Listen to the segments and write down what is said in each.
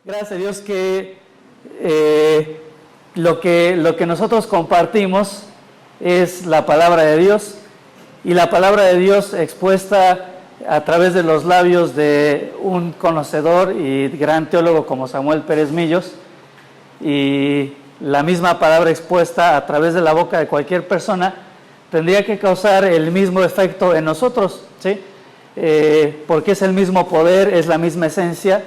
Gracias a Dios que lo que nosotros compartimos es la palabra de Dios, y la palabra de Dios expuesta a través de los labios de un conocedor y gran teólogo como Samuel Pérez Millos, y la misma palabra expuesta a través de la boca de cualquier persona tendría que causar el mismo efecto en nosotros, ¿sí? Porque es el mismo poder, es la misma esencia,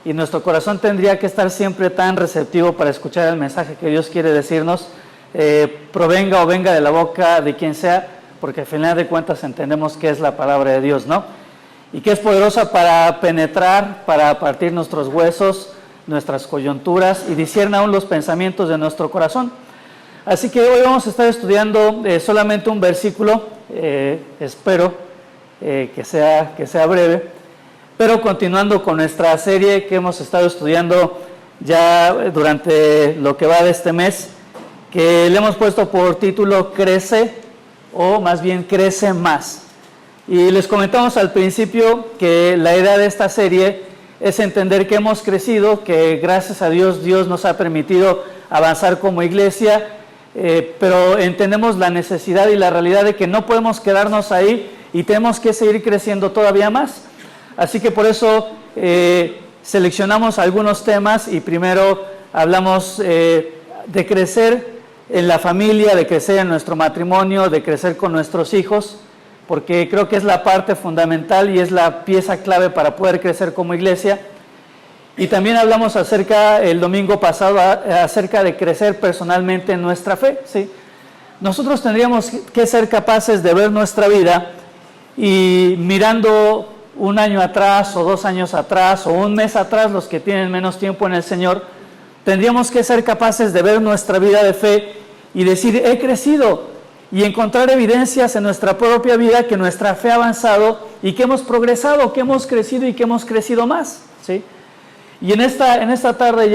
y nuestro corazón tendría que estar siempre tan receptivo para escuchar el mensaje que Dios quiere decirnos, provenga o venga de la boca de quien sea, porque al final de cuentas entendemos que es la palabra de Dios, ¿no? Y que es poderosa para penetrar, para partir nuestros huesos, nuestras coyunturas, y discierne aún los pensamientos de nuestro corazón. Así que hoy vamos a estar estudiando solamente un versículo, espero que sea breve, pero continuando con nuestra serie que hemos estado estudiando ya durante lo que va de este mes, que le hemos puesto por título Crece, o más bien Crece Más. Y les comentamos al principio que la idea de esta serie es entender que hemos crecido, que gracias a Dios, Dios nos ha permitido avanzar como iglesia, pero entendemos la necesidad y la realidad de que no podemos quedarnos ahí y tenemos que seguir creciendo todavía más. Así que por eso seleccionamos algunos temas, y primero hablamos de crecer en la familia, de crecer en nuestro matrimonio, de crecer con nuestros hijos, porque creo que es la parte fundamental y es la pieza clave para poder crecer como iglesia. Y también hablamos el domingo pasado acerca de crecer personalmente en nuestra fe, ¿sí? Nosotros tendríamos que ser capaces de ver nuestra vida y mirando un año atrás o 2 años atrás o un mes atrás, los que tienen menos tiempo en el Señor, tendríamos que ser capaces de ver nuestra vida de fe y decir, he crecido, y encontrar evidencias en nuestra propia vida que nuestra fe ha avanzado y que hemos progresado, que hemos crecido y que hemos crecido más, ¿sí? Y en esta tarde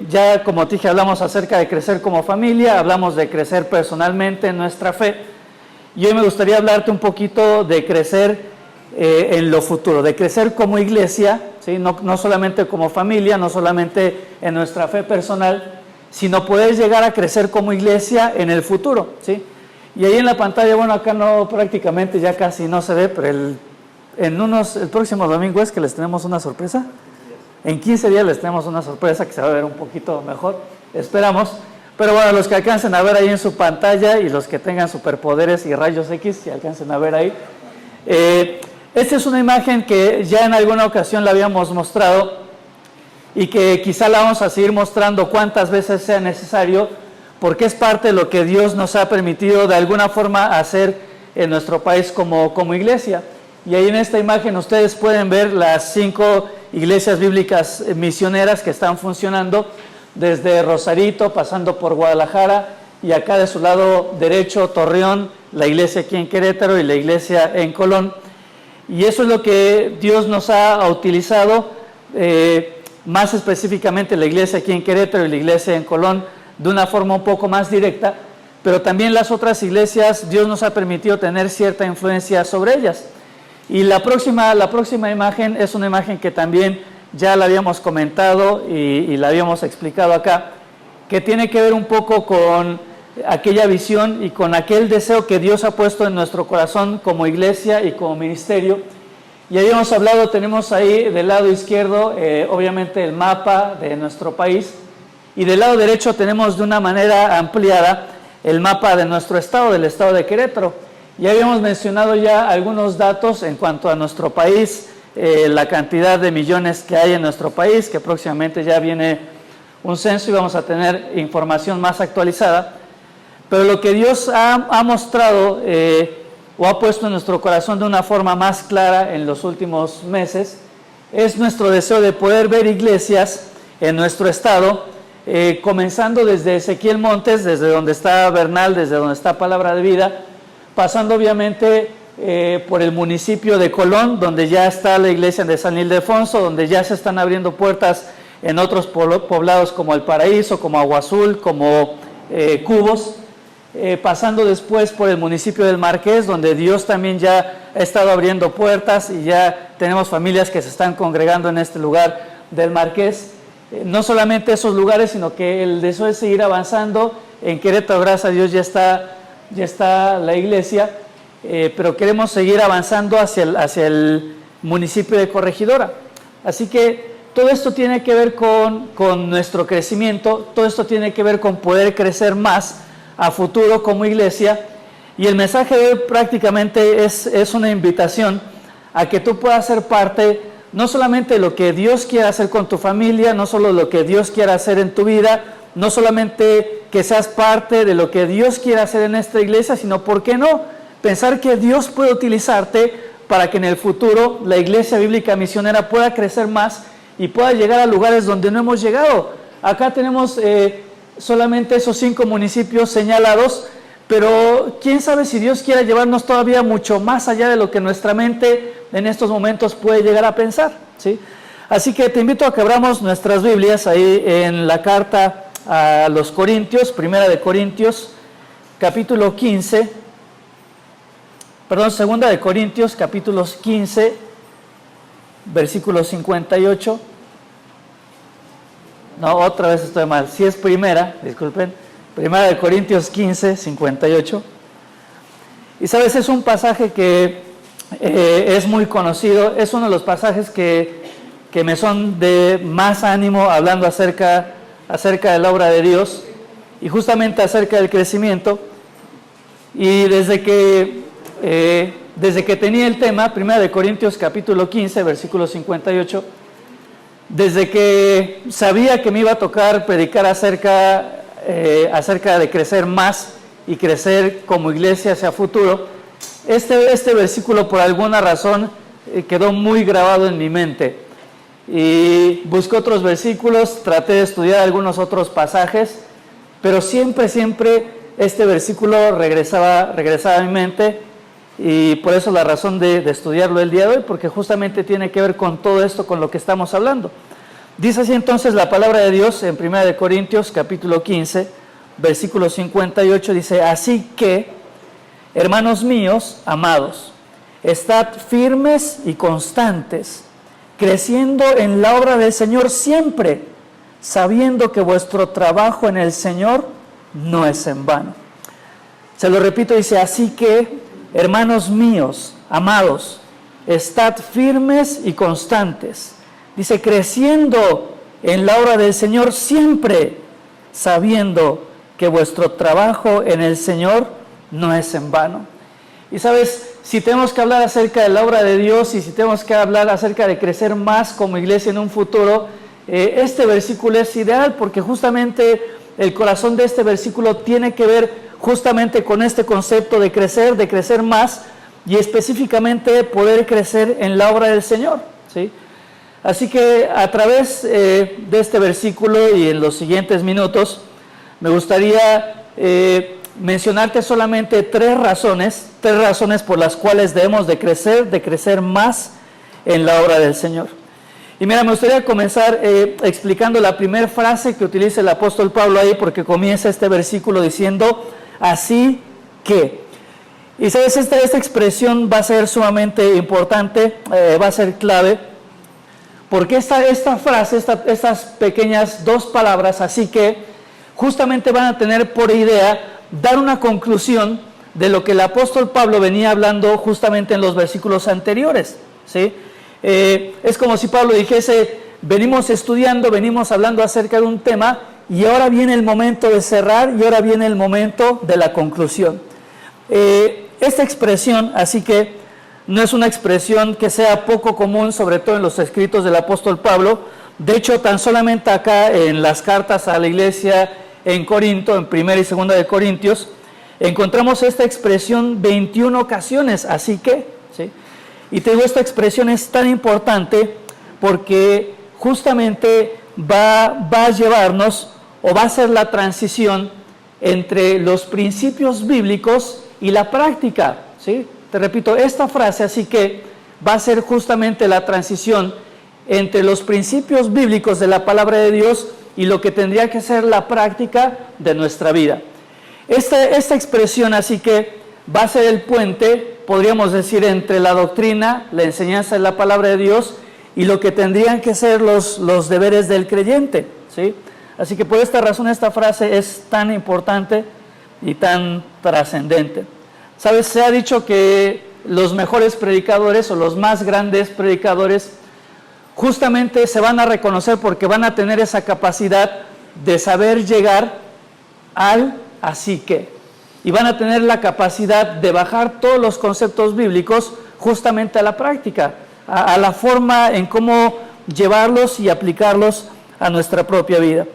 ya como te dije, hablamos acerca de crecer como familia, hablamos de crecer personalmente en nuestra fe, y hoy me gustaría hablarte un poquito de crecer en lo futuro, de crecer como iglesia, ¿sí? No solamente como familia, no solamente en nuestra fe personal, sino poder llegar a crecer como iglesia en el futuro, ¿sí? Y ahí en la pantalla, bueno, acá no, prácticamente ya casi no se ve, pero el próximo domingo es que les tenemos una sorpresa. En 15 días les tenemos una sorpresa que se va a ver un poquito mejor, esperamos. Pero bueno, los que alcancen a ver ahí en su pantalla y los que tengan superpoderes y rayos X, que alcancen a ver ahí. Esta es una imagen que ya en alguna ocasión la habíamos mostrado y que quizá la vamos a seguir mostrando cuantas veces sea necesario, porque es parte de lo que Dios nos ha permitido de alguna forma hacer en nuestro país como iglesia. Y ahí en esta imagen ustedes pueden ver las 5 iglesias bíblicas misioneras que están funcionando, desde Rosarito, pasando por Guadalajara, y acá de su lado derecho Torreón, la iglesia aquí en Querétaro y la iglesia en Colón. Y eso es lo que Dios nos ha utilizado, más específicamente la iglesia aquí en Querétaro y la iglesia en Colón, de una forma un poco más directa, pero también las otras iglesias, Dios nos ha permitido tener cierta influencia sobre ellas. Y la próxima imagen es una imagen que también ya la habíamos comentado y la habíamos explicado acá, que tiene que ver un poco con aquella visión y con aquel deseo que Dios ha puesto en nuestro corazón como iglesia y como ministerio. Y habíamos hablado, tenemos ahí del lado izquierdo obviamente el mapa de nuestro país, y del lado derecho tenemos de una manera ampliada el mapa de nuestro estado, del estado de Querétaro. Y habíamos mencionado ya algunos datos en cuanto a nuestro país, la cantidad de millones que hay en nuestro país, que próximamente ya viene un censo y vamos a tener información más actualizada. Pero lo que Dios ha mostrado o ha puesto en nuestro corazón de una forma más clara en los últimos meses es nuestro deseo de poder ver iglesias en nuestro estado, comenzando desde Ezequiel Montes, desde donde está Bernal, desde donde está Palabra de Vida, pasando obviamente por el municipio de Colón, donde ya está la iglesia de San Ildefonso, donde ya se están abriendo puertas en otros poblados como El Paraíso, como Agua Azul, como Cubos, pasando después por el municipio del Marqués, donde Dios también ya ha estado abriendo puertas y ya tenemos familias que se están congregando en este lugar del Marqués. No solamente esos lugares, sino que el deseo es seguir avanzando. En Querétaro, gracias a Dios, ya está la iglesia, pero queremos seguir avanzando hacia el municipio de Corregidora. Así que todo esto tiene que ver con nuestro crecimiento, todo esto tiene que ver con poder crecer más a futuro como iglesia. Y el mensaje de hoy prácticamente es una invitación a que tú puedas ser parte no solamente de lo que Dios quiere hacer con tu familia, no solo lo que Dios quiere hacer en tu vida, no solamente que seas parte de lo que Dios quiere hacer en esta iglesia, sino, ¿por qué no?, pensar que Dios puede utilizarte para que en el futuro la Iglesia Bíblica Misionera pueda crecer más y pueda llegar a lugares donde no hemos llegado. Acá tenemos solamente esos 5 municipios señalados, pero quién sabe si Dios quiera llevarnos todavía mucho más allá de lo que nuestra mente en estos momentos puede llegar a pensar, ¿sí? Así que te invito a que abramos nuestras Biblias ahí en la carta a los Corintios, Primera de Corintios, capítulo 15, perdón, Segunda de Corintios, capítulos 15, versículo 58. No, otra vez estoy mal. Si es primera, disculpen. Primera de Corintios 15, 58. Y sabes, es un pasaje que es muy conocido. Es uno de los pasajes que me son de más ánimo hablando acerca de la obra de Dios y justamente acerca del crecimiento. Y desde que tenía el tema, Primera de Corintios capítulo 15, versículo 58, desde que sabía que me iba a tocar predicar acerca de crecer más y crecer como iglesia hacia futuro, este versículo por alguna razón quedó muy grabado en mi mente. Y busqué otros versículos, traté de estudiar algunos otros pasajes, pero siempre este versículo regresaba a mi mente. Y por eso la razón de estudiarlo el día de hoy, porque justamente tiene que ver con todo esto, con lo que estamos hablando. Dice así entonces la palabra de Dios en 1 Corintios capítulo 15, versículo 58, dice: así que, hermanos míos, amados, estad firmes y constantes, creciendo en la obra del Señor siempre, sabiendo que vuestro trabajo en el Señor no es en vano. Se lo repito, dice: así que, hermanos míos, amados, estad firmes y constantes. Dice, creciendo en la obra del Señor siempre, sabiendo que vuestro trabajo en el Señor no es en vano. Y sabes, si tenemos que hablar acerca de la obra de Dios y si tenemos que hablar acerca de crecer más como iglesia en un futuro, este versículo es ideal, porque justamente el corazón de este versículo tiene que ver justamente con este concepto de crecer más, y específicamente poder crecer en la obra del Señor, ¿sí? Así que a través de este versículo y en los siguientes minutos me gustaría mencionarte solamente tres razones por las cuales debemos de crecer más en la obra del Señor. Y mira, me gustaría comenzar explicando la primera frase que utiliza el apóstol Pablo ahí, porque comienza este versículo diciendo: así que. Y sabes, esta expresión va a ser sumamente importante, va a ser clave, porque esta frase, estas pequeñas dos palabras, así que, justamente van a tener por idea dar una conclusión de lo que el apóstol Pablo venía hablando justamente en los versículos anteriores, ¿sí? Es como si Pablo dijese: venimos estudiando, venimos hablando acerca de un tema, y ahora viene el momento de cerrar, y ahora viene el momento de la conclusión. Esta expresión, así que, no es una expresión que sea poco común, sobre todo en los escritos del apóstol Pablo. De hecho, tan solamente acá en las cartas a la iglesia en Corinto, en 1 y 2 de Corintios, encontramos esta expresión 21 ocasiones, así que, ¿sí? Y te digo, esta expresión es tan importante porque justamente va a llevarnos, o va a ser la transición entre los principios bíblicos y la práctica, ¿sí? Te repito, esta frase, así que, va a ser justamente la transición entre los principios bíblicos de la palabra de Dios y lo que tendría que ser la práctica de nuestra vida. Esta expresión, así que, va a ser el puente, podríamos decir, entre la doctrina, la enseñanza de la palabra de Dios y lo que tendrían que ser los deberes del creyente, ¿sí? Así que por esta razón esta frase es tan importante y tan trascendente. ¿Sabes? Se ha dicho que los mejores predicadores o los más grandes predicadores justamente se van a reconocer porque van a tener esa capacidad de saber llegar al así que. Y van a tener la capacidad de bajar todos los conceptos bíblicos justamente a la práctica, a la forma en cómo llevarlos y aplicarlos a nuestra propia vida.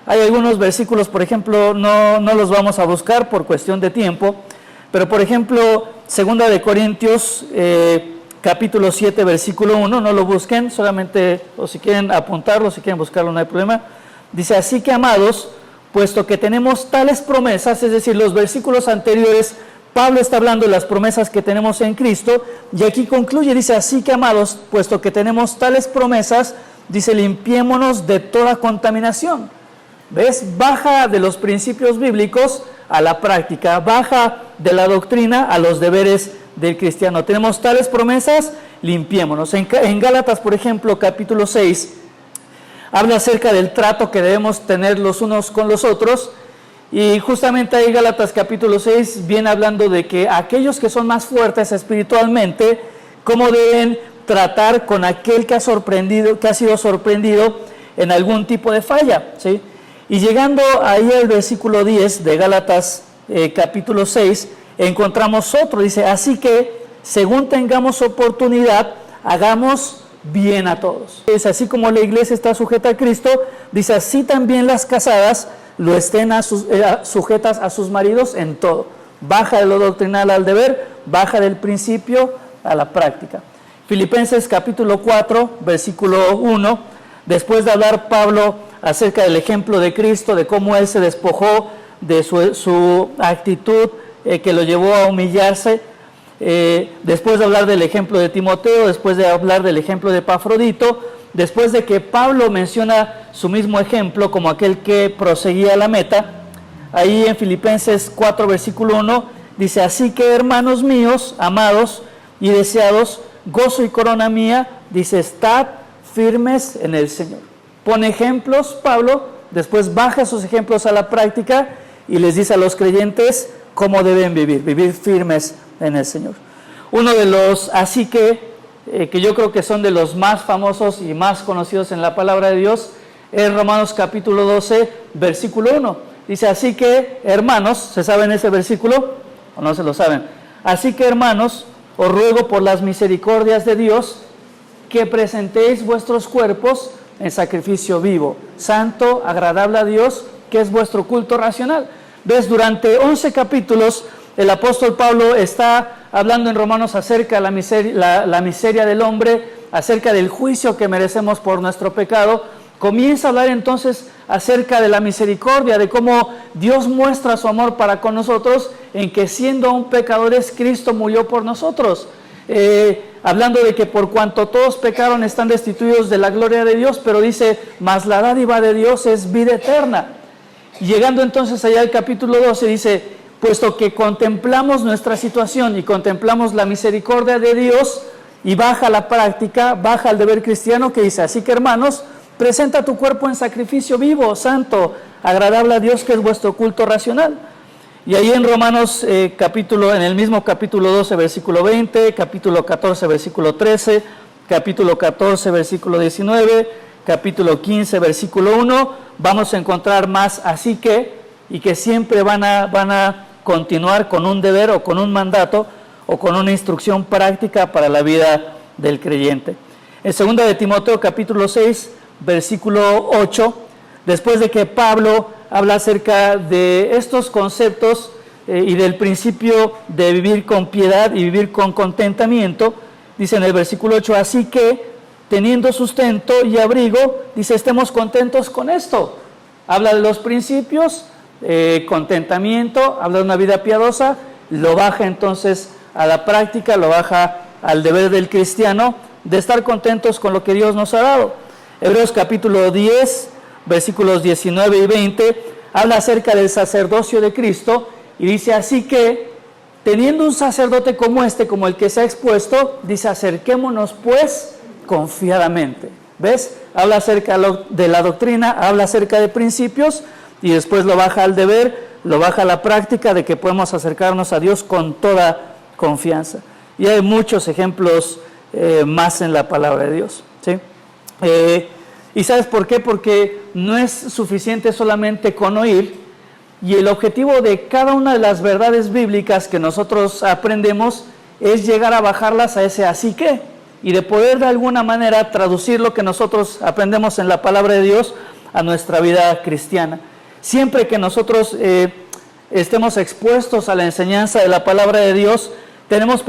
Hay algunos versículos, por ejemplo, no los vamos a buscar por cuestión de tiempo, pero por ejemplo, 2 de Corintios, capítulo 7, versículo 1, no lo busquen, solamente, o si quieren apuntarlo, si quieren buscarlo, no hay problema. Dice, así que amados, puesto que tenemos tales promesas, es decir, los versículos anteriores, Pablo está hablando de las promesas que tenemos en Cristo, y aquí concluye, dice, así que amados, puesto que tenemos tales promesas, dice, limpiémonos de toda contaminación. ¿Ves? Baja de los principios bíblicos a la práctica, baja de la doctrina a los deberes del cristiano. Tenemos tales promesas, limpiémonos. En Gálatas, por ejemplo, capítulo 6, habla acerca del trato que debemos tener los unos con los otros, y justamente ahí Gálatas capítulo 6 viene hablando de que aquellos que son más fuertes espiritualmente, cómo deben tratar con aquel que ha sido sorprendido en algún tipo de falla, ¿sí? Y llegando ahí al versículo 10 de Gálatas capítulo 6, encontramos otro, dice, así que según tengamos oportunidad, hagamos bien a todos. Es así como la iglesia está sujeta a Cristo, dice, así también las casadas lo estén sujetas a sus maridos en todo. Baja de lo doctrinal al deber, baja del principio a la práctica. Filipenses capítulo 4, versículo 1, después de hablar Pablo acerca del ejemplo de Cristo, de cómo Él se despojó de su actitud que lo llevó a humillarse, después de hablar del ejemplo de Timoteo, después de hablar del ejemplo de Epafrodito, después de que Pablo menciona su mismo ejemplo como aquel que proseguía a la meta, ahí en Filipenses 4, versículo 1, dice, así que hermanos míos, amados y deseados, gozo y corona mía, dice, estad firmes en el Señor. Pone ejemplos, Pablo, después baja esos ejemplos a la práctica y les dice a los creyentes cómo deben vivir firmes en el Señor. Uno de los así que yo creo que son de los más famosos y más conocidos en la palabra de Dios, es Romanos capítulo 12, versículo 1. Dice, así que hermanos, ¿se saben ese versículo o no se lo saben? Así que hermanos, os ruego por las misericordias de Dios que presentéis vuestros cuerpos en sacrificio vivo, santo, agradable a Dios, que es vuestro culto racional. ¿Ves? Durante 11 capítulos el apóstol Pablo está hablando en Romanos acerca de la miseria del hombre, acerca del juicio que merecemos por nuestro pecado. Comienza a hablar entonces acerca de la misericordia, de cómo Dios muestra su amor para con nosotros, en que siendo aún pecadores, Cristo murió por nosotros. Hablando de que por cuanto todos pecaron están destituidos de la gloria de Dios, pero dice, mas la dádiva de Dios es vida eterna. Llegando entonces allá al capítulo 12 dice, puesto que contemplamos nuestra situación y contemplamos la misericordia de Dios, y baja la práctica, baja el deber cristiano que dice, así que hermanos, presenta tu cuerpo en sacrificio vivo, santo, agradable a Dios, que es vuestro culto racional. Y ahí en Romanos en el mismo capítulo 12, versículo 20, capítulo 14, versículo 13, capítulo 14, versículo 19, capítulo 15, versículo 1, vamos a encontrar más así que, y que siempre van a continuar con un deber o con un mandato o con una instrucción práctica para la vida del creyente. En 2 de Timoteo capítulo 6, versículo 8, después de que Pablo habla acerca de estos conceptos y del principio de vivir con piedad y vivir con contentamiento, dice en el versículo 8, así que teniendo sustento y abrigo, dice, estemos contentos con esto. Habla de los principios, contentamiento, habla de una vida piadosa, lo baja entonces a la práctica, lo baja al deber del cristiano de estar contentos con lo que Dios nos ha dado. Hebreos capítulo 10, versículos 19 y 20, habla acerca del sacerdocio de Cristo y dice, así que, teniendo un sacerdote como este, como el que se ha expuesto, dice, acerquémonos pues confiadamente. ¿Ves? Habla acerca de la doctrina, habla acerca de principios y después lo baja al deber, lo baja a la práctica de que podemos acercarnos a Dios con toda confianza. Y hay muchos ejemplos más en la palabra de Dios, ¿sí? ¿Y sabes por qué? Porque no es suficiente solamente con oír, y el objetivo de cada una de las verdades bíblicas que nosotros aprendemos es llegar a bajarlas a ese así que, y de poder de alguna manera traducir lo que nosotros aprendemos en la palabra de Dios a nuestra vida cristiana. Siempre que nosotros estemos expuestos a la enseñanza de la palabra de Dios, tenemos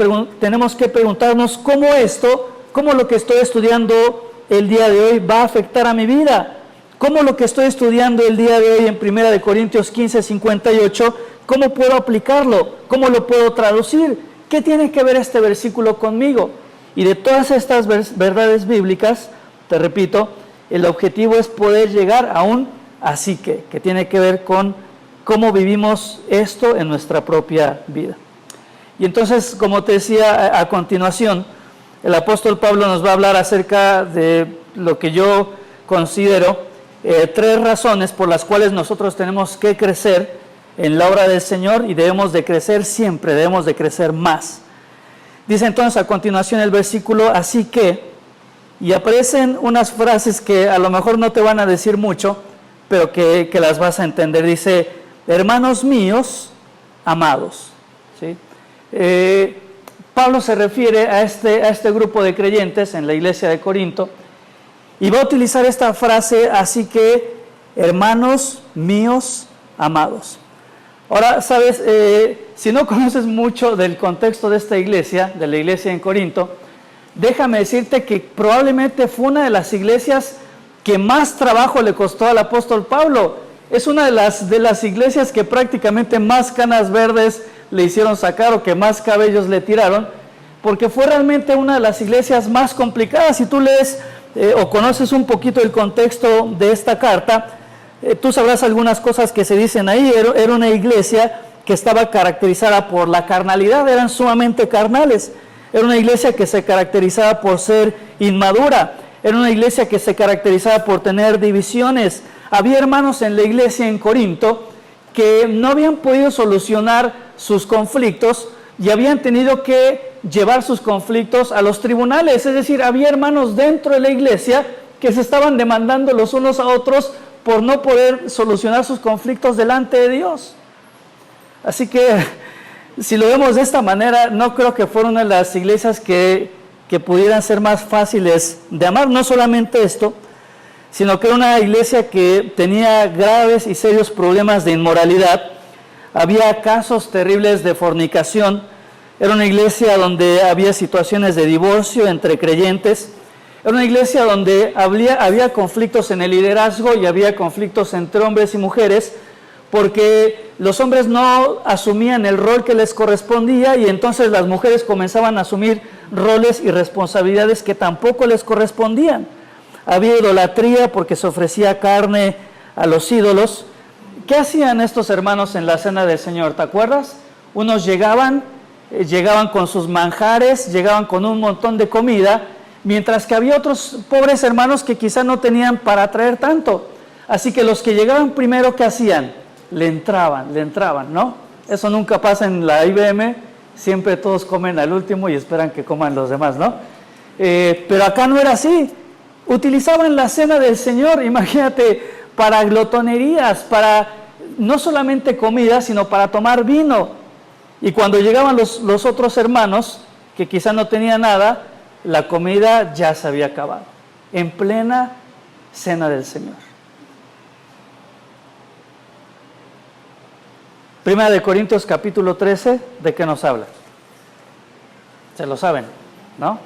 que preguntarnos cómo lo que estoy estudiando el día de hoy va a afectar a mi vida. ¿Cómo lo que estoy estudiando el día de hoy en 1 Corintios 15:58, cómo puedo aplicarlo? ¿Cómo lo puedo traducir? ¿Qué tiene que ver este versículo conmigo? Y de todas estas verdades bíblicas, te repito, el objetivo es poder llegar a un así que tiene que ver con cómo vivimos esto en nuestra propia vida. Y entonces, como te decía a continuación, el apóstol Pablo nos va a hablar acerca de lo que yo considero 3 razones por las cuales nosotros tenemos que crecer en la obra del Señor y debemos de crecer siempre, debemos de crecer más. Dice entonces a continuación el versículo, así que, y aparecen unas frases que a lo mejor no te van a decir mucho, pero que las vas a entender. Dice, hermanos míos, amados. ¿Sí? Pablo se refiere a este grupo de creyentes en la iglesia de Corinto, y va a utilizar esta frase, así que, hermanos míos, amados. Ahora, sabes, si no conoces mucho del contexto de esta iglesia, de la iglesia en Corinto, déjame decirte que probablemente fue una de las iglesias que más trabajo le costó al apóstol Pablo. Es una de las iglesias que prácticamente más canas verdes le hicieron sacar o que más cabellos le tiraron, porque fue realmente una de las iglesias más complicadas. Si tú lees o conoces un poquito el contexto de esta carta, tú sabrás algunas cosas que se dicen ahí. Era una iglesia que estaba caracterizada por la carnalidad, eran sumamente carnales. Era una iglesia que se caracterizaba por ser inmadura, era una iglesia que se caracterizaba por tener divisiones. Había hermanos en la iglesia en Corinto que no habían podido solucionar sus conflictos y habían tenido que llevar sus conflictos a los tribunales. Es decir, había hermanos dentro de la iglesia que se estaban demandando los unos a otros por no poder solucionar sus conflictos delante de Dios. Así que, si lo vemos de esta manera, no creo que fuera una de las iglesias que pudieran ser más fáciles de amar. No solamente esto, sino que era una iglesia que tenía graves y serios problemas de inmoralidad. Había casos terribles de fornicación. Era una iglesia donde había situaciones de divorcio entre creyentes. Era una iglesia donde había conflictos en el liderazgo y había conflictos entre hombres y mujeres, porque los hombres no asumían el rol que les correspondía y entonces las mujeres comenzaban a asumir roles y responsabilidades que tampoco les correspondían. Había idolatría porque se ofrecía carne a los ídolos. ¿Qué hacían estos hermanos en la cena del Señor? ¿Te acuerdas? Unos llegaban con sus manjares, llegaban con un montón de comida, mientras que había otros pobres hermanos que quizá no tenían para traer tanto. Así que los que llegaban primero, ¿qué hacían? Le entraban, ¿no? Eso nunca pasa en la IBM, siempre todos comen al último y esperan que coman los demás, ¿no? Pero acá no era así. Utilizaban la cena del Señor, imagínate, para glotonerías, para no solamente comida, sino para tomar vino. Y cuando llegaban los otros hermanos, que quizá no tenían nada, la comida ya se había acabado, en plena cena del Señor. 1 Corintios capítulo 13, ¿de qué nos habla? Se lo saben, ¿no?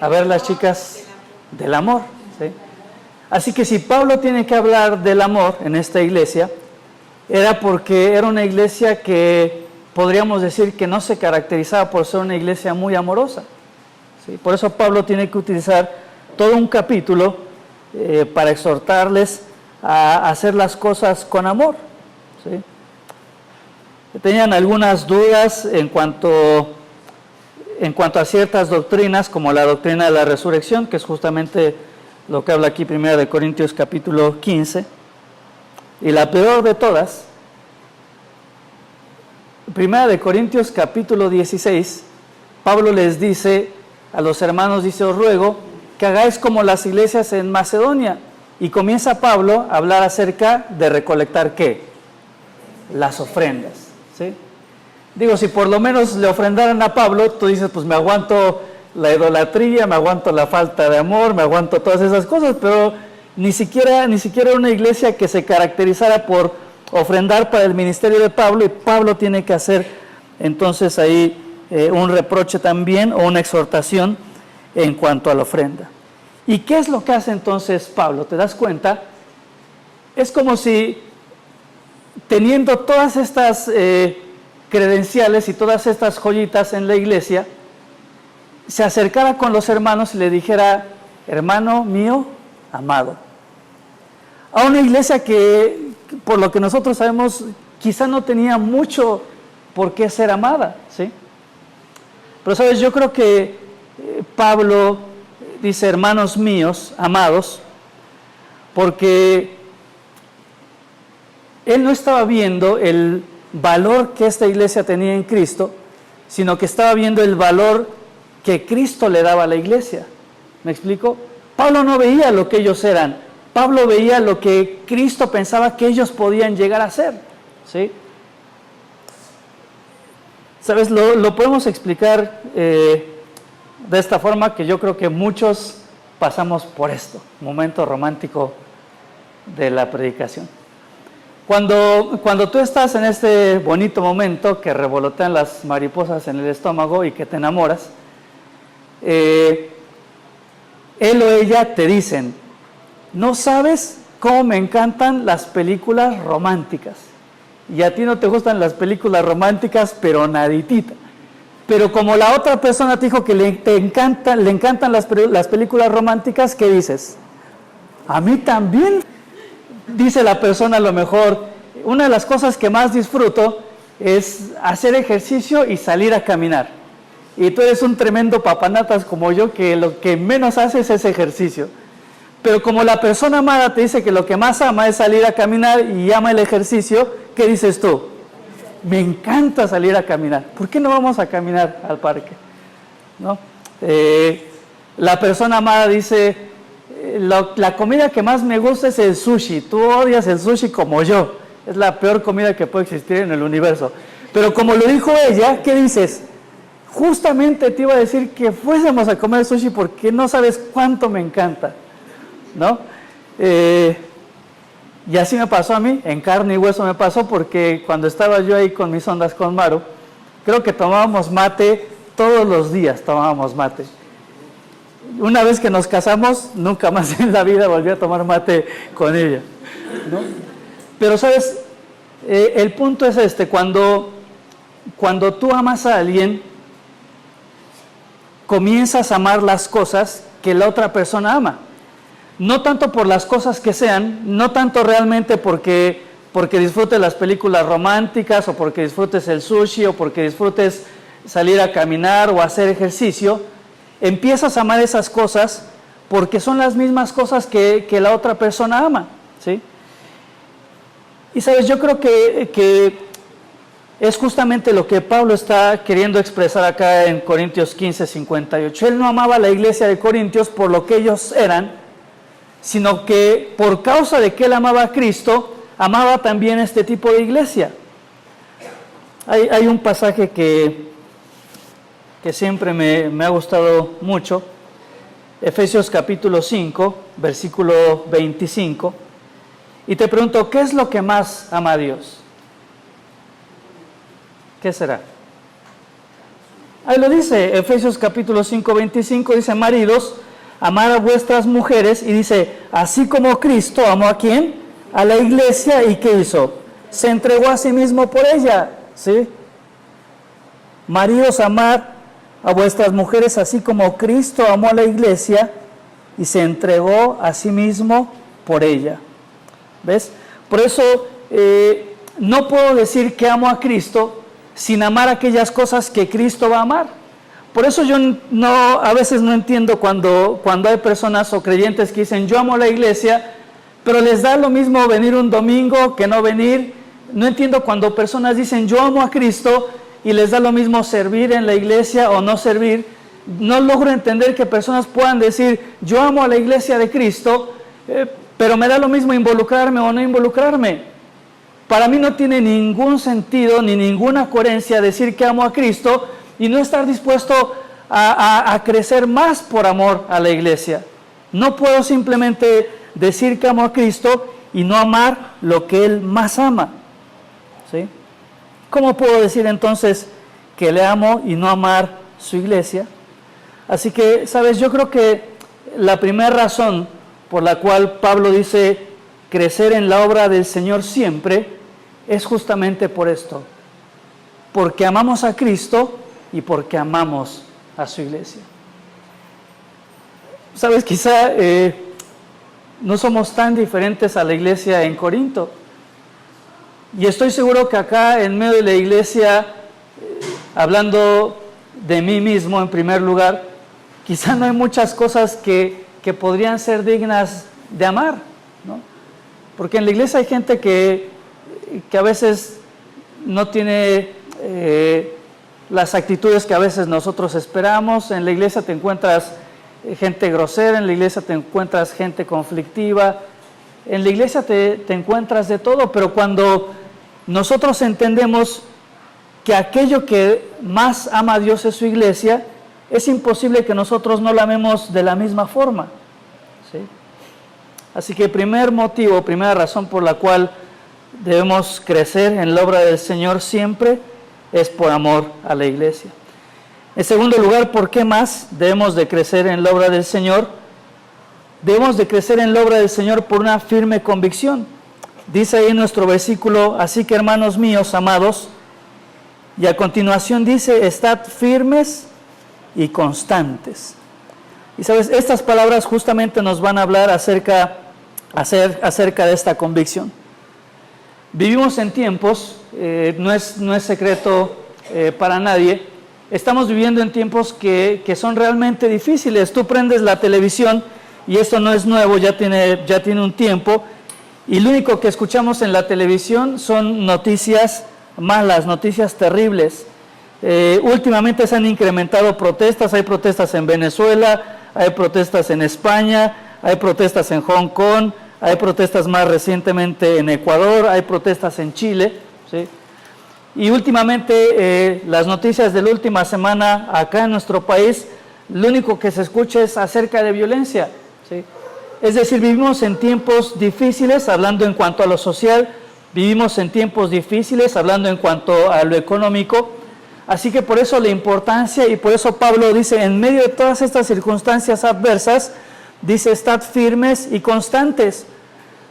A ver, las chicas, del amor, ¿sí? Así que si Pablo tiene que hablar del amor en esta iglesia, era porque era una iglesia que podríamos decir que no se caracterizaba por ser una iglesia muy amorosa, ¿sí? Por eso Pablo tiene que utilizar todo un capítulo para exhortarles a hacer las cosas con amor, ¿sí? Tenían algunas dudas en cuanto en cuanto a ciertas doctrinas, como la doctrina de la resurrección, que es justamente lo que habla aquí 1 Corintios capítulo 15, y la peor de todas, 1 Corintios capítulo 16, Pablo les dice a los hermanos, dice, os ruego que hagáis como las iglesias en Macedonia. Y comienza Pablo a hablar acerca de recolectar, ¿qué? Las ofrendas, ¿sí? Digo, si por lo menos le ofrendaran a Pablo, tú dices, pues me aguanto la idolatría, me aguanto la falta de amor, me aguanto todas esas cosas, pero ni siquiera una iglesia que se caracterizara por ofrendar para el ministerio de Pablo, y Pablo tiene que hacer entonces ahí un reproche también o una exhortación en cuanto a la ofrenda. ¿Y qué es lo que hace entonces Pablo? ¿Te das cuenta? Es como si teniendo todas estas credenciales y todas estas joyitas en la iglesia, se acercara con los hermanos y le dijera, hermano mío, amado. A una iglesia que, por lo que nosotros sabemos, quizá no tenía mucho por qué ser amada, ¿sí? Pero, ¿sabes? Yo creo que Pablo dice, hermanos míos, amados, porque él no estaba viendo el valor que esta iglesia tenía en Cristo, sino que estaba viendo el valor que Cristo le daba a la iglesia. ¿Me explico? Pablo no veía lo que ellos eran, Pablo veía lo que Cristo pensaba que ellos podían llegar a ser, ¿sí? ¿Sabes? Lo podemos explicar de esta forma, que yo creo que muchos pasamos por esto, momento romántico de la predicación. Cuando tú estás en este bonito momento que revolotean las mariposas en el estómago y que te enamoras, él o ella te dicen, no sabes cómo me encantan las películas románticas. Y a ti no te gustan las películas románticas, pero naditita. Pero como la otra persona te dijo que le encantan las películas románticas, ¿qué dices? A mí también. Dice la persona, a lo mejor, una de las cosas que más disfruto es hacer ejercicio y salir a caminar. Y tú eres un tremendo papanatas como yo, que lo que menos haces es ejercicio. Pero como la persona amada te dice que lo que más ama es salir a caminar y ama el ejercicio, ¿qué dices tú? Me encanta salir a caminar. ¿Por qué no vamos a caminar al parque? ¿No? La persona amada dice, la comida que más me gusta es el sushi. Tú odias el sushi como yo. Es la peor comida que puede existir en el universo. Pero como lo dijo ella, ¿qué dices? Justamente te iba a decir que fuésemos a comer sushi porque no sabes cuánto me encanta, ¿no? Y así me pasó a mí, en carne y hueso me pasó, porque cuando estaba yo ahí con mis ondas con Maru, creo que tomábamos mate todos los días, tomábamos mate. Una vez que nos casamos, nunca más en la vida volví a tomar mate con ella, ¿no? Pero, ¿sabes? El punto es este, cuando tú amas a alguien, comienzas a amar las cosas que la otra persona ama. No tanto por las cosas que sean, no tanto realmente porque disfrutes las películas románticas, o porque disfrutes el sushi, o porque disfrutes salir a caminar o hacer ejercicio. Empiezas a amar esas cosas porque son las mismas cosas que la otra persona ama, ¿sí? Y sabes, yo creo que es justamente lo que Pablo está queriendo expresar acá en Corintios 15, 58. Él no amaba a la iglesia de Corintios por lo que ellos eran, sino que por causa de que él amaba a Cristo, amaba también este tipo de iglesia. Hay un pasaje que siempre me ha gustado mucho, Efesios capítulo 5, versículo 25, y te pregunto, ¿qué es lo que más ama a Dios? ¿Qué será? Ahí lo dice, Efesios capítulo 5, 25, dice, maridos, amar a vuestras mujeres, y dice, así como Cristo amó ¿a quién? A la iglesia, ¿y qué hizo? Se entregó a sí mismo por ella, ¿sí? Maridos, amar a vuestras mujeres, así como Cristo amó a la iglesia y se entregó a sí mismo por ella. ¿Ves? Por eso no puedo decir que amo a Cristo sin amar aquellas cosas que Cristo va a amar. Por eso yo a veces no entiendo cuando hay personas o creyentes que dicen, yo amo la iglesia, pero les da lo mismo venir un domingo que no venir. No entiendo cuando personas dicen, yo amo a Cristo, y les da lo mismo servir en la iglesia o no servir. No logro entender que personas puedan decir, yo amo a la iglesia de Cristo, pero me da lo mismo involucrarme o no involucrarme. Para mí no tiene ningún sentido ni ninguna coherencia decir que amo a Cristo y no estar dispuesto a crecer más por amor a la iglesia. No puedo simplemente decir que amo a Cristo y no amar lo que Él más ama. ¿Sí? ¿Cómo puedo decir entonces que le amo y no amar su iglesia? Así que, ¿sabes? Yo creo que la primera razón por la cual Pablo dice crecer en la obra del Señor siempre es justamente por esto. Porque amamos a Cristo y porque amamos a su iglesia. ¿Sabes? Quizá no somos tan diferentes a la iglesia en Corinto. Y estoy seguro que acá en medio de la iglesia, hablando de mí mismo en primer lugar, quizá no hay muchas cosas que podrían ser dignas de amar, ¿no? Porque en la iglesia hay gente que a veces no tiene las actitudes que a veces nosotros esperamos. En la iglesia te encuentras gente grosera, en la iglesia te encuentras gente conflictiva, en la iglesia te encuentras de todo, pero cuando nosotros entendemos que aquello que más ama a Dios es su iglesia, es imposible que nosotros no la amemos de la misma forma. ¿Sí? Así que primer motivo, primera razón por la cual debemos crecer en la obra del Señor siempre es por amor a la iglesia. En segundo lugar, ¿por qué más debemos de crecer en la obra del Señor? Debemos de crecer en la obra del Señor por una firme convicción. Dice ahí en nuestro versículo, así que hermanos míos, amados, y a continuación dice, estad firmes y constantes. Y sabes, estas palabras justamente nos van a hablar acerca de esta convicción. Vivimos en tiempos, no es secreto para nadie, estamos viviendo en tiempos que son realmente difíciles. Tú prendes la televisión, y esto no es nuevo, ya tiene un tiempo, y lo único que escuchamos en la televisión son noticias malas, noticias terribles. Últimamente se han incrementado protestas, hay protestas en Venezuela, hay protestas en España, hay protestas en Hong Kong, hay protestas más recientemente en Ecuador, hay protestas en Chile, ¿sí? Y últimamente las noticias de la última semana acá en nuestro país, lo único que se escucha es acerca de violencia, ¿sí? Es decir, vivimos en tiempos difíciles, hablando en cuanto a lo social, vivimos en tiempos difíciles, hablando en cuanto a lo económico. Así que por eso la importancia, y por eso Pablo dice, en medio de todas estas circunstancias adversas, dice, estad firmes y constantes.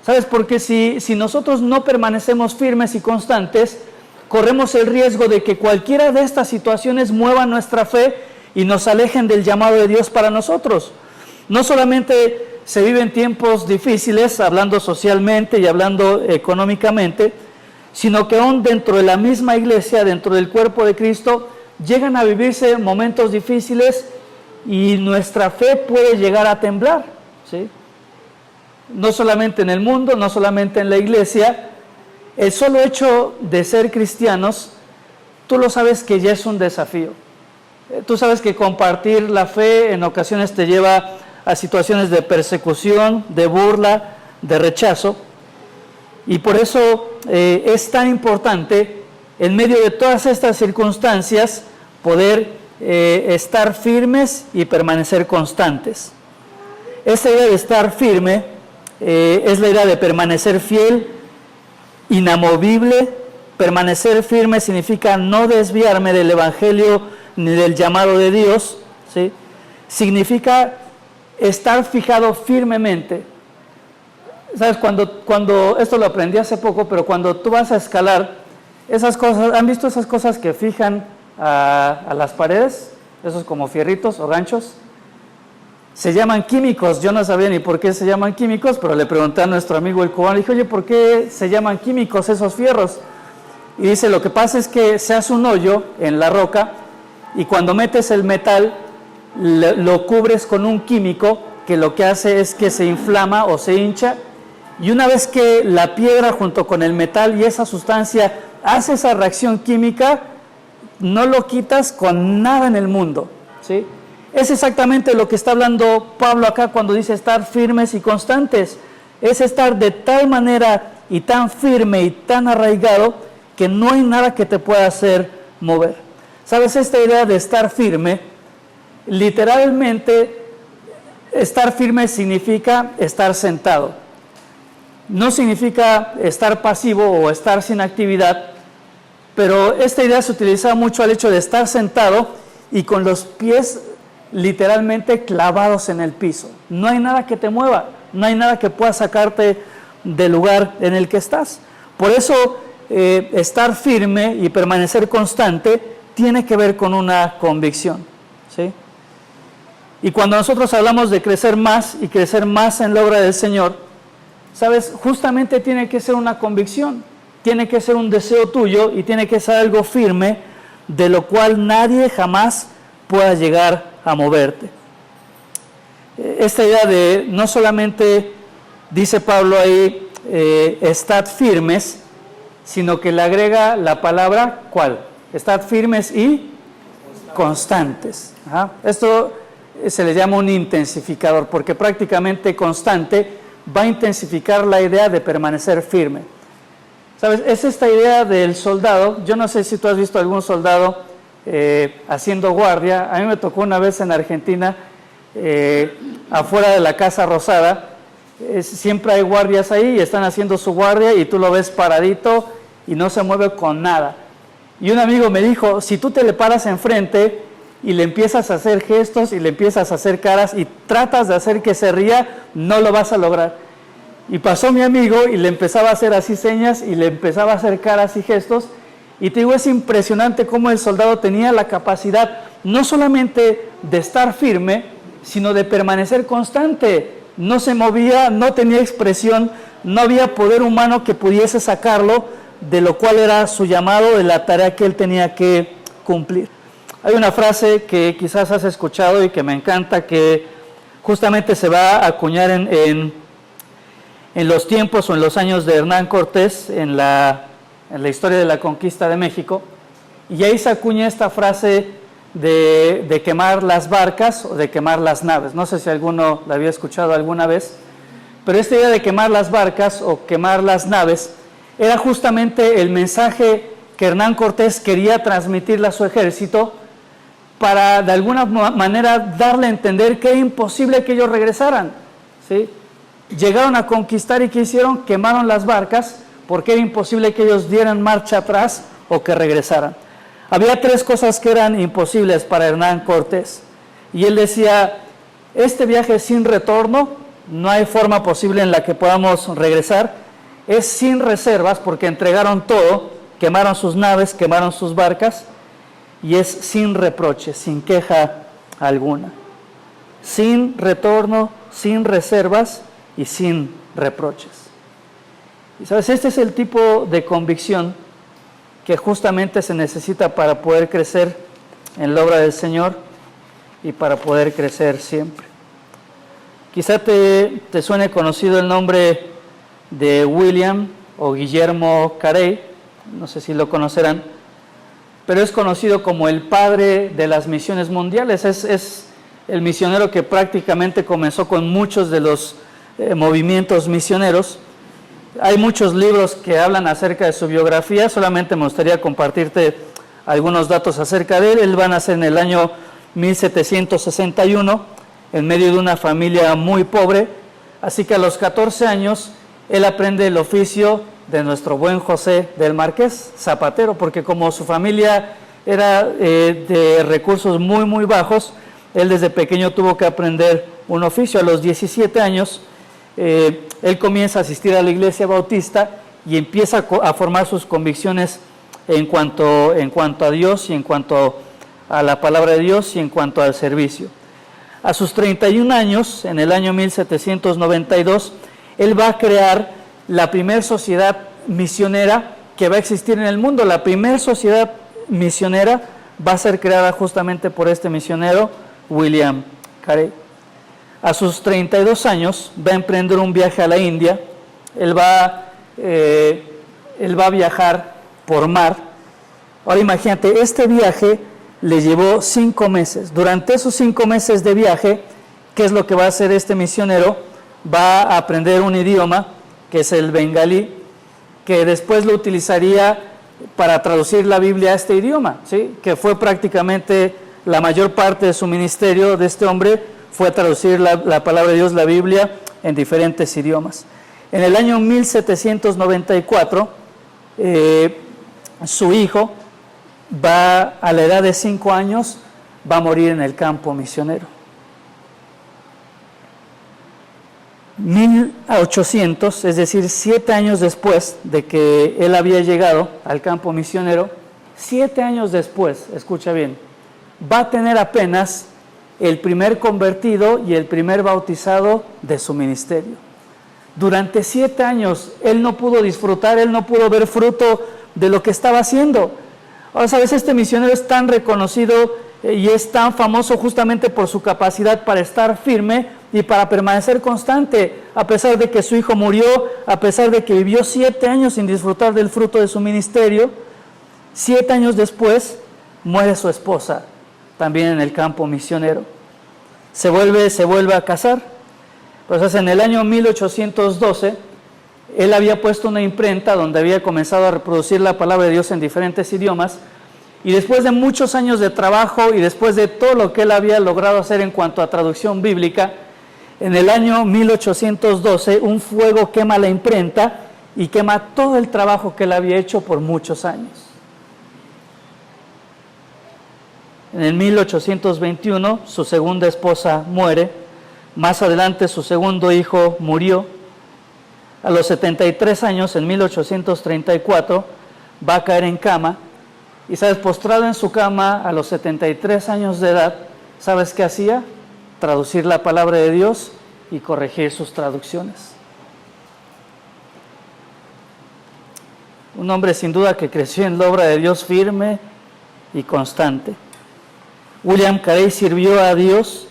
¿Sabes? Porque si nosotros no permanecemos firmes y constantes, corremos el riesgo de que cualquiera de estas situaciones mueva nuestra fe y nos alejen del llamado de Dios para nosotros. No solamente se viven tiempos difíciles, hablando socialmente y hablando económicamente, sino que aún dentro de la misma iglesia, dentro del cuerpo de Cristo, llegan a vivirse momentos difíciles y nuestra fe puede llegar a temblar, ¿sí? No solamente en el mundo, no solamente en la iglesia. El solo hecho de ser cristianos, tú lo sabes que ya es un desafío. Tú sabes que compartir la fe en ocasiones te lleva a situaciones de persecución, de burla, de rechazo. Y por eso es tan importante, en medio de todas estas circunstancias, poder estar firmes y permanecer constantes. Esta idea de estar firme es la idea de permanecer fiel, inamovible. Permanecer firme significa no desviarme del Evangelio ni del llamado de Dios, ¿sí? Significa estar fijado firmemente. ¿Sabes? Cuando esto lo aprendí hace poco, pero cuando tú vas a escalar, esas cosas, ¿han visto esas cosas que fijan a las paredes? Esos como fierritos o ganchos. Se llaman químicos. Yo no sabía ni por qué se llaman químicos, pero le pregunté a nuestro amigo el cubano, le dije, oye, ¿por qué se llaman químicos esos fierros? Y dice, lo que pasa es que se hace un hoyo en la roca y cuando metes el metal lo cubres con un químico que lo que hace es que se inflama o se hincha, y una vez que la piedra junto con el metal y esa sustancia hace esa reacción química, no lo quitas con nada en el mundo, ¿sí? Es exactamente lo que está hablando Pablo acá cuando dice estar firmes y constantes. Es estar de tal manera y tan firme y tan arraigado que no hay nada que te pueda hacer mover. ¿Sabes? Esta idea de estar firme, literalmente, estar firme significa estar sentado. No significa estar pasivo o estar sin actividad, pero esta idea se utiliza mucho al hecho de estar sentado y con los pies literalmente clavados en el piso. No hay nada que te mueva, no hay nada que pueda sacarte del lugar en el que estás. Por eso estar firme y permanecer constante tiene que ver con una convicción, ¿sí? Y cuando nosotros hablamos de crecer más y crecer más en la obra del Señor, ¿sabes? Justamente tiene que ser una convicción, tiene que ser un deseo tuyo y tiene que ser algo firme de lo cual nadie jamás pueda llegar a moverte. Esta idea de no solamente, dice Pablo ahí, estad firmes, sino que le agrega la palabra, ¿cuál? Estad firmes y constantes. Ajá. Esto se le llama un intensificador, porque prácticamente constante va a intensificar la idea de permanecer firme. ¿Sabes? Es esta idea del soldado. Yo no sé si tú has visto algún soldado haciendo guardia. A mí me tocó una vez en Argentina, afuera de la Casa Rosada, siempre hay guardias ahí y están haciendo su guardia y tú lo ves paradito y no se mueve con nada. Y un amigo me dijo, si tú te le paras enfrente y le empiezas a hacer gestos y le empiezas a hacer caras y tratas de hacer que se ría, no lo vas a lograr. Y pasó mi amigo y le empezaba a hacer así señas y le empezaba a hacer caras y gestos. Y te digo, es impresionante cómo el soldado tenía la capacidad no solamente de estar firme, sino de permanecer constante. No se movía, no tenía expresión, no había poder humano que pudiese sacarlo de lo cual era su llamado, de la tarea que él tenía que cumplir. Hay una frase que quizás has escuchado y que me encanta, que justamente se va a acuñar en los tiempos o en los años de Hernán Cortés, en la historia de la conquista de México, y ahí se acuña esta frase de quemar las barcas o de quemar las naves. No sé si alguno la había escuchado alguna vez, pero esta idea de quemar las barcas o quemar las naves era justamente el mensaje que Hernán Cortés quería transmitirle a su ejército para de alguna manera darle a entender que era imposible que ellos regresaran, ¿sí? Llegaron a conquistar y ¿qué hicieron? Quemaron las barcas porque era imposible que ellos dieran marcha atrás o que regresaran. Había tres cosas que eran imposibles para Hernán Cortés y él decía, este viaje es sin retorno, no hay forma posible en la que podamos regresar, es sin reservas porque entregaron todo, quemaron sus naves, quemaron sus barcas, y es sin reproche, sin queja alguna. Sin retorno, sin reservas y sin reproches. Y sabes, este es el tipo de convicción que justamente se necesita para poder crecer en la obra del Señor y para poder crecer siempre. Quizá te suene conocido el nombre de William o Guillermo Carey, no sé si lo conocerán, pero es conocido como el padre de las misiones mundiales. Es el misionero que prácticamente comenzó con muchos de los movimientos misioneros. Hay muchos libros que hablan acerca de su biografía, solamente me gustaría compartirte algunos datos acerca de él. Él va a nacer en el año 1761, en medio de una familia muy pobre, así que a los 14 años él aprende el oficio de nuestro buen José del Marqués, zapatero, porque como su familia era de recursos muy, muy bajos, él desde pequeño tuvo que aprender un oficio. A los 17 años, él comienza a asistir a la iglesia bautista y empieza a formar sus convicciones en cuanto a Dios y en cuanto a la palabra de Dios y en cuanto al servicio. A sus 31 años, en el año 1792, él va a crear la primera sociedad misionera que va a existir en el mundo. La primera sociedad misionera va a ser creada justamente por este misionero, William Carey. A sus 32 años va a emprender un viaje a la India. Él va a viajar por mar. Ahora imagínate, este viaje le llevó 5 meses. Durante esos 5 meses de viaje, ¿qué es lo que va a hacer este misionero? Va a aprender un idioma, que es el bengalí, que después lo utilizaría para traducir la Biblia a este idioma, ¿sí? Que fue prácticamente la mayor parte de su ministerio de este hombre, fue traducir la palabra de Dios, la Biblia, en diferentes idiomas. En el año 1794, su hijo a la edad de 5 años, va a morir en el campo misionero. 1800, es decir, 7 años después de que él había llegado al campo misionero, 7 años después, escucha bien, va a tener apenas el primer convertido y el primer bautizado de su ministerio. Durante 7 años él no pudo disfrutar, él no pudo ver fruto de lo que estaba haciendo. Ahora, sabes, este misionero es tan reconocido y es tan famoso justamente por su capacidad para estar firme y para permanecer constante, a pesar de que su hijo murió, a pesar de que vivió 7 años sin disfrutar del fruto de su ministerio. 7 años después muere su esposa, también en el campo misionero. Se vuelve a casar. Pues en el año 1812, él había puesto una imprenta donde había comenzado a reproducir la palabra de Dios en diferentes idiomas, y después de muchos años de trabajo y después de todo lo que él había logrado hacer en cuanto a traducción bíblica, en el año 1812 un fuego quema la imprenta y quema todo el trabajo que él había hecho por muchos años. En el 1821 su segunda esposa muere, más adelante su segundo hijo murió. A los 73 años, en 1834, va a caer en cama. Y sabes, postrado en su cama a los 73 años de edad, ¿sabes qué hacía? Traducir la palabra de Dios y corregir sus traducciones. Un hombre sin duda que creció en la obra de Dios firme y constante. William Carey sirvió a Dios,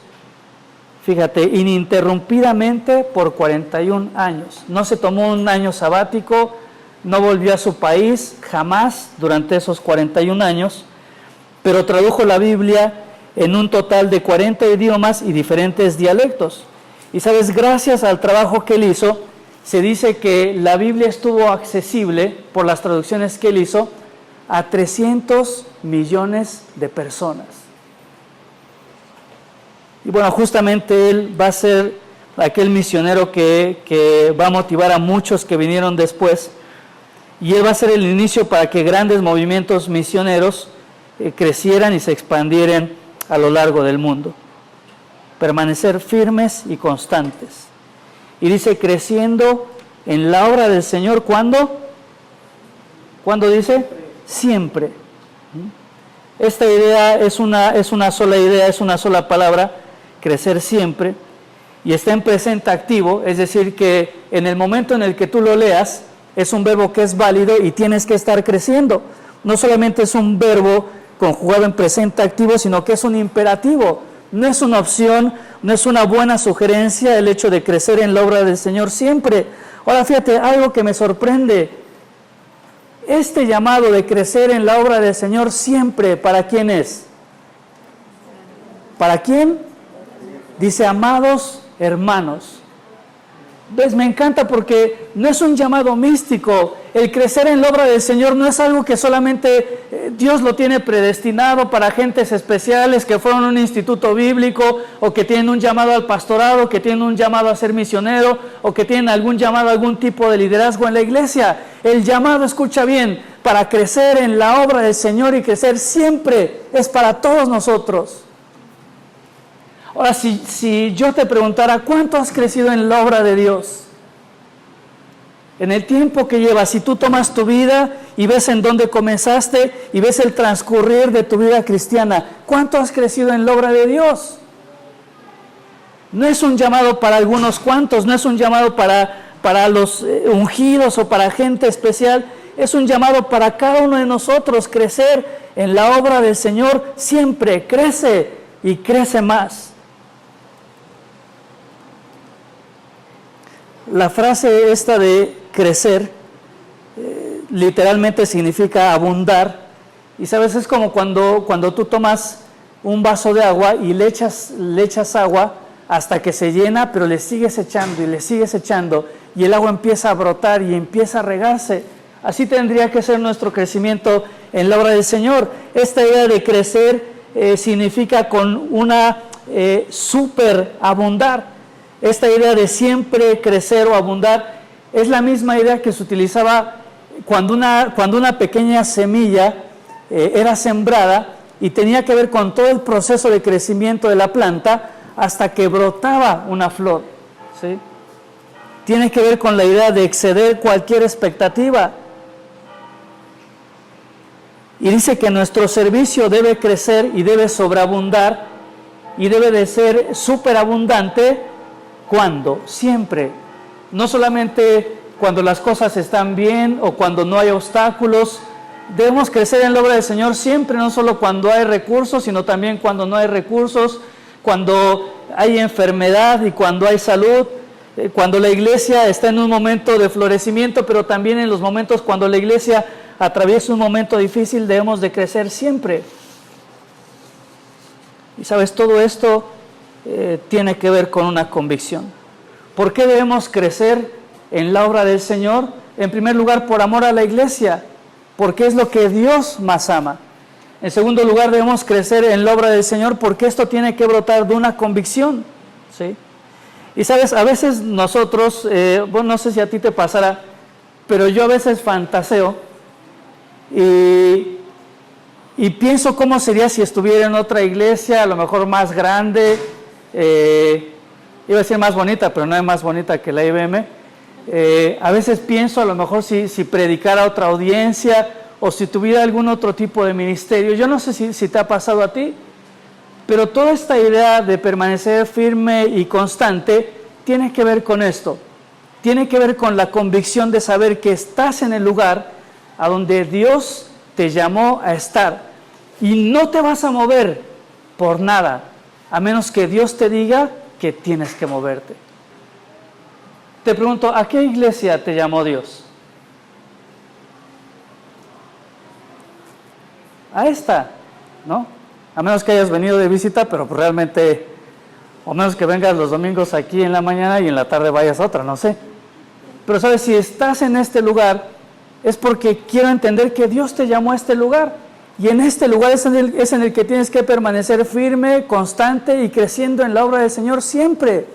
fíjate, ininterrumpidamente por 41 años. No se tomó un año sabático, no volvió a su país jamás durante esos 41 años, pero tradujo la Biblia en un total de 40 idiomas y diferentes dialectos. Y sabes, gracias al trabajo que él hizo, se dice que la Biblia estuvo accesible por las traducciones que él hizo a 300 millones de personas. Y bueno, justamente él va a ser aquel misionero que va a motivar a muchos que vinieron después, y él va a ser el inicio para que grandes movimientos misioneros crecieran y se expandieran a lo largo del mundo. Permanecer firmes y constantes. Y dice, creciendo en la obra del Señor, ¿cuándo? ¿Cuándo dice? Siempre. Esta idea es una sola idea, es una sola palabra, crecer siempre, y está en presente activo, es decir, que en el momento en el que tú lo leas, es un verbo que es válido y tienes que estar creciendo. No solamente es un verbo conjugado en presente activo, sino que es un imperativo. No es una opción, no es una buena sugerencia el hecho de crecer en la obra del Señor siempre. Ahora fíjate, algo que me sorprende. Este llamado de crecer en la obra del Señor siempre, ¿para quién es? ¿Para quién? Dice, amados hermanos. Pues me encanta porque no es un llamado místico. El crecer en la obra del Señor no es algo que solamente Dios lo tiene predestinado para gentes especiales que fueron a un instituto bíblico, o que tienen un llamado al pastorado, que tienen un llamado a ser misionero, o que tienen algún llamado a algún tipo de liderazgo en la iglesia. El llamado, escucha bien, para crecer en la obra del Señor y crecer siempre es para todos nosotros. Ahora, si yo te preguntara, ¿cuánto has crecido en la obra de Dios? En el tiempo que llevas, si tú tomas tu vida y ves en dónde comenzaste y ves el transcurrir de tu vida cristiana, ¿cuánto has crecido en la obra de Dios? No es un llamado para algunos cuantos, no es un llamado para los ungidos o para gente especial. es un llamado para cada uno de nosotros, crecer en la obra del Señor siempre, crece y crece más. La frase esta de crecer literalmente significa abundar, y sabes, es como cuando tú tomas un vaso de agua y le echas agua hasta que se llena, pero le sigues echando y le sigues echando, y el agua empieza a brotar y empieza a regarse. Así tendría que ser nuestro crecimiento en la obra del Señor. Esta idea de crecer significa con una superabundar. Esta idea de siempre crecer o abundar es la misma idea que se utilizaba cuando una pequeña semilla era sembrada, y tenía que ver con todo el proceso de crecimiento de la planta hasta que brotaba una flor, ¿sí? Tiene que ver con la idea de exceder cualquier expectativa. Y dice que nuestro servicio debe crecer y debe sobreabundar y debe de ser superabundante. ¿Cuándo? Siempre. No solamente cuando las cosas están bien o cuando no hay obstáculos. Debemos crecer en la obra del Señor siempre, no solo cuando hay recursos, sino también cuando no hay recursos, cuando hay enfermedad y cuando hay salud, cuando la iglesia está en un momento de florecimiento, pero también en los momentos cuando la iglesia atraviesa un momento difícil, debemos de crecer siempre. Y sabes, todo esto tiene que ver con una convicción. ¿Por qué debemos crecer en la obra del Señor? En primer lugar, por amor a la iglesia, porque es lo que Dios más ama. En segundo lugar, debemos crecer en la obra del Señor porque esto tiene que brotar de una convicción, ¿sí? Y sabes, a veces nosotros, bueno, no sé si a ti te pasará, pero yo a veces fantaseo y pienso cómo sería si estuviera en otra iglesia, a lo mejor más grande, iba a decir más bonita, pero no es más bonita que la IBM. A veces pienso a lo mejor si predicara a otra audiencia o si tuviera algún otro tipo de ministerio. Yo no sé si te ha pasado a ti, pero toda esta idea de permanecer firme y constante tiene que ver con esto. Tiene que ver con la convicción de saber que estás en el lugar a donde Dios te llamó a estar y no te vas a mover por nada, a menos que Dios te diga que tienes que moverte. Te pregunto, ¿a qué iglesia te llamó Dios? A esta, ¿no? A menos que hayas venido de visita, pero pues realmente, o menos que vengas los domingos aquí en la mañana y en la tarde vayas a otra, no sé. Pero sabes, si estás en este lugar, es porque quiero entender que Dios te llamó a este lugar. Y en este lugar es en el que tienes que permanecer firme, constante y creciendo en la obra del Señor siempre.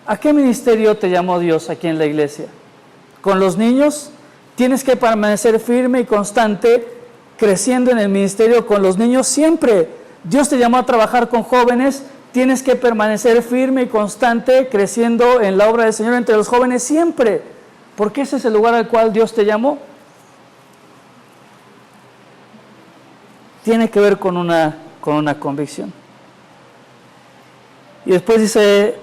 ¿A qué ministerio te llamó Dios aquí en la iglesia? ¿Con los niños? Tienes que permanecer firme y constante, creciendo en el ministerio con los niños siempre. Dios te llamó a trabajar con jóvenes, tienes que permanecer firme y constante, creciendo en la obra del Señor entre los jóvenes siempre, porque ese es el lugar al cual Dios te llamó. Tiene que ver con una convicción. Y después dice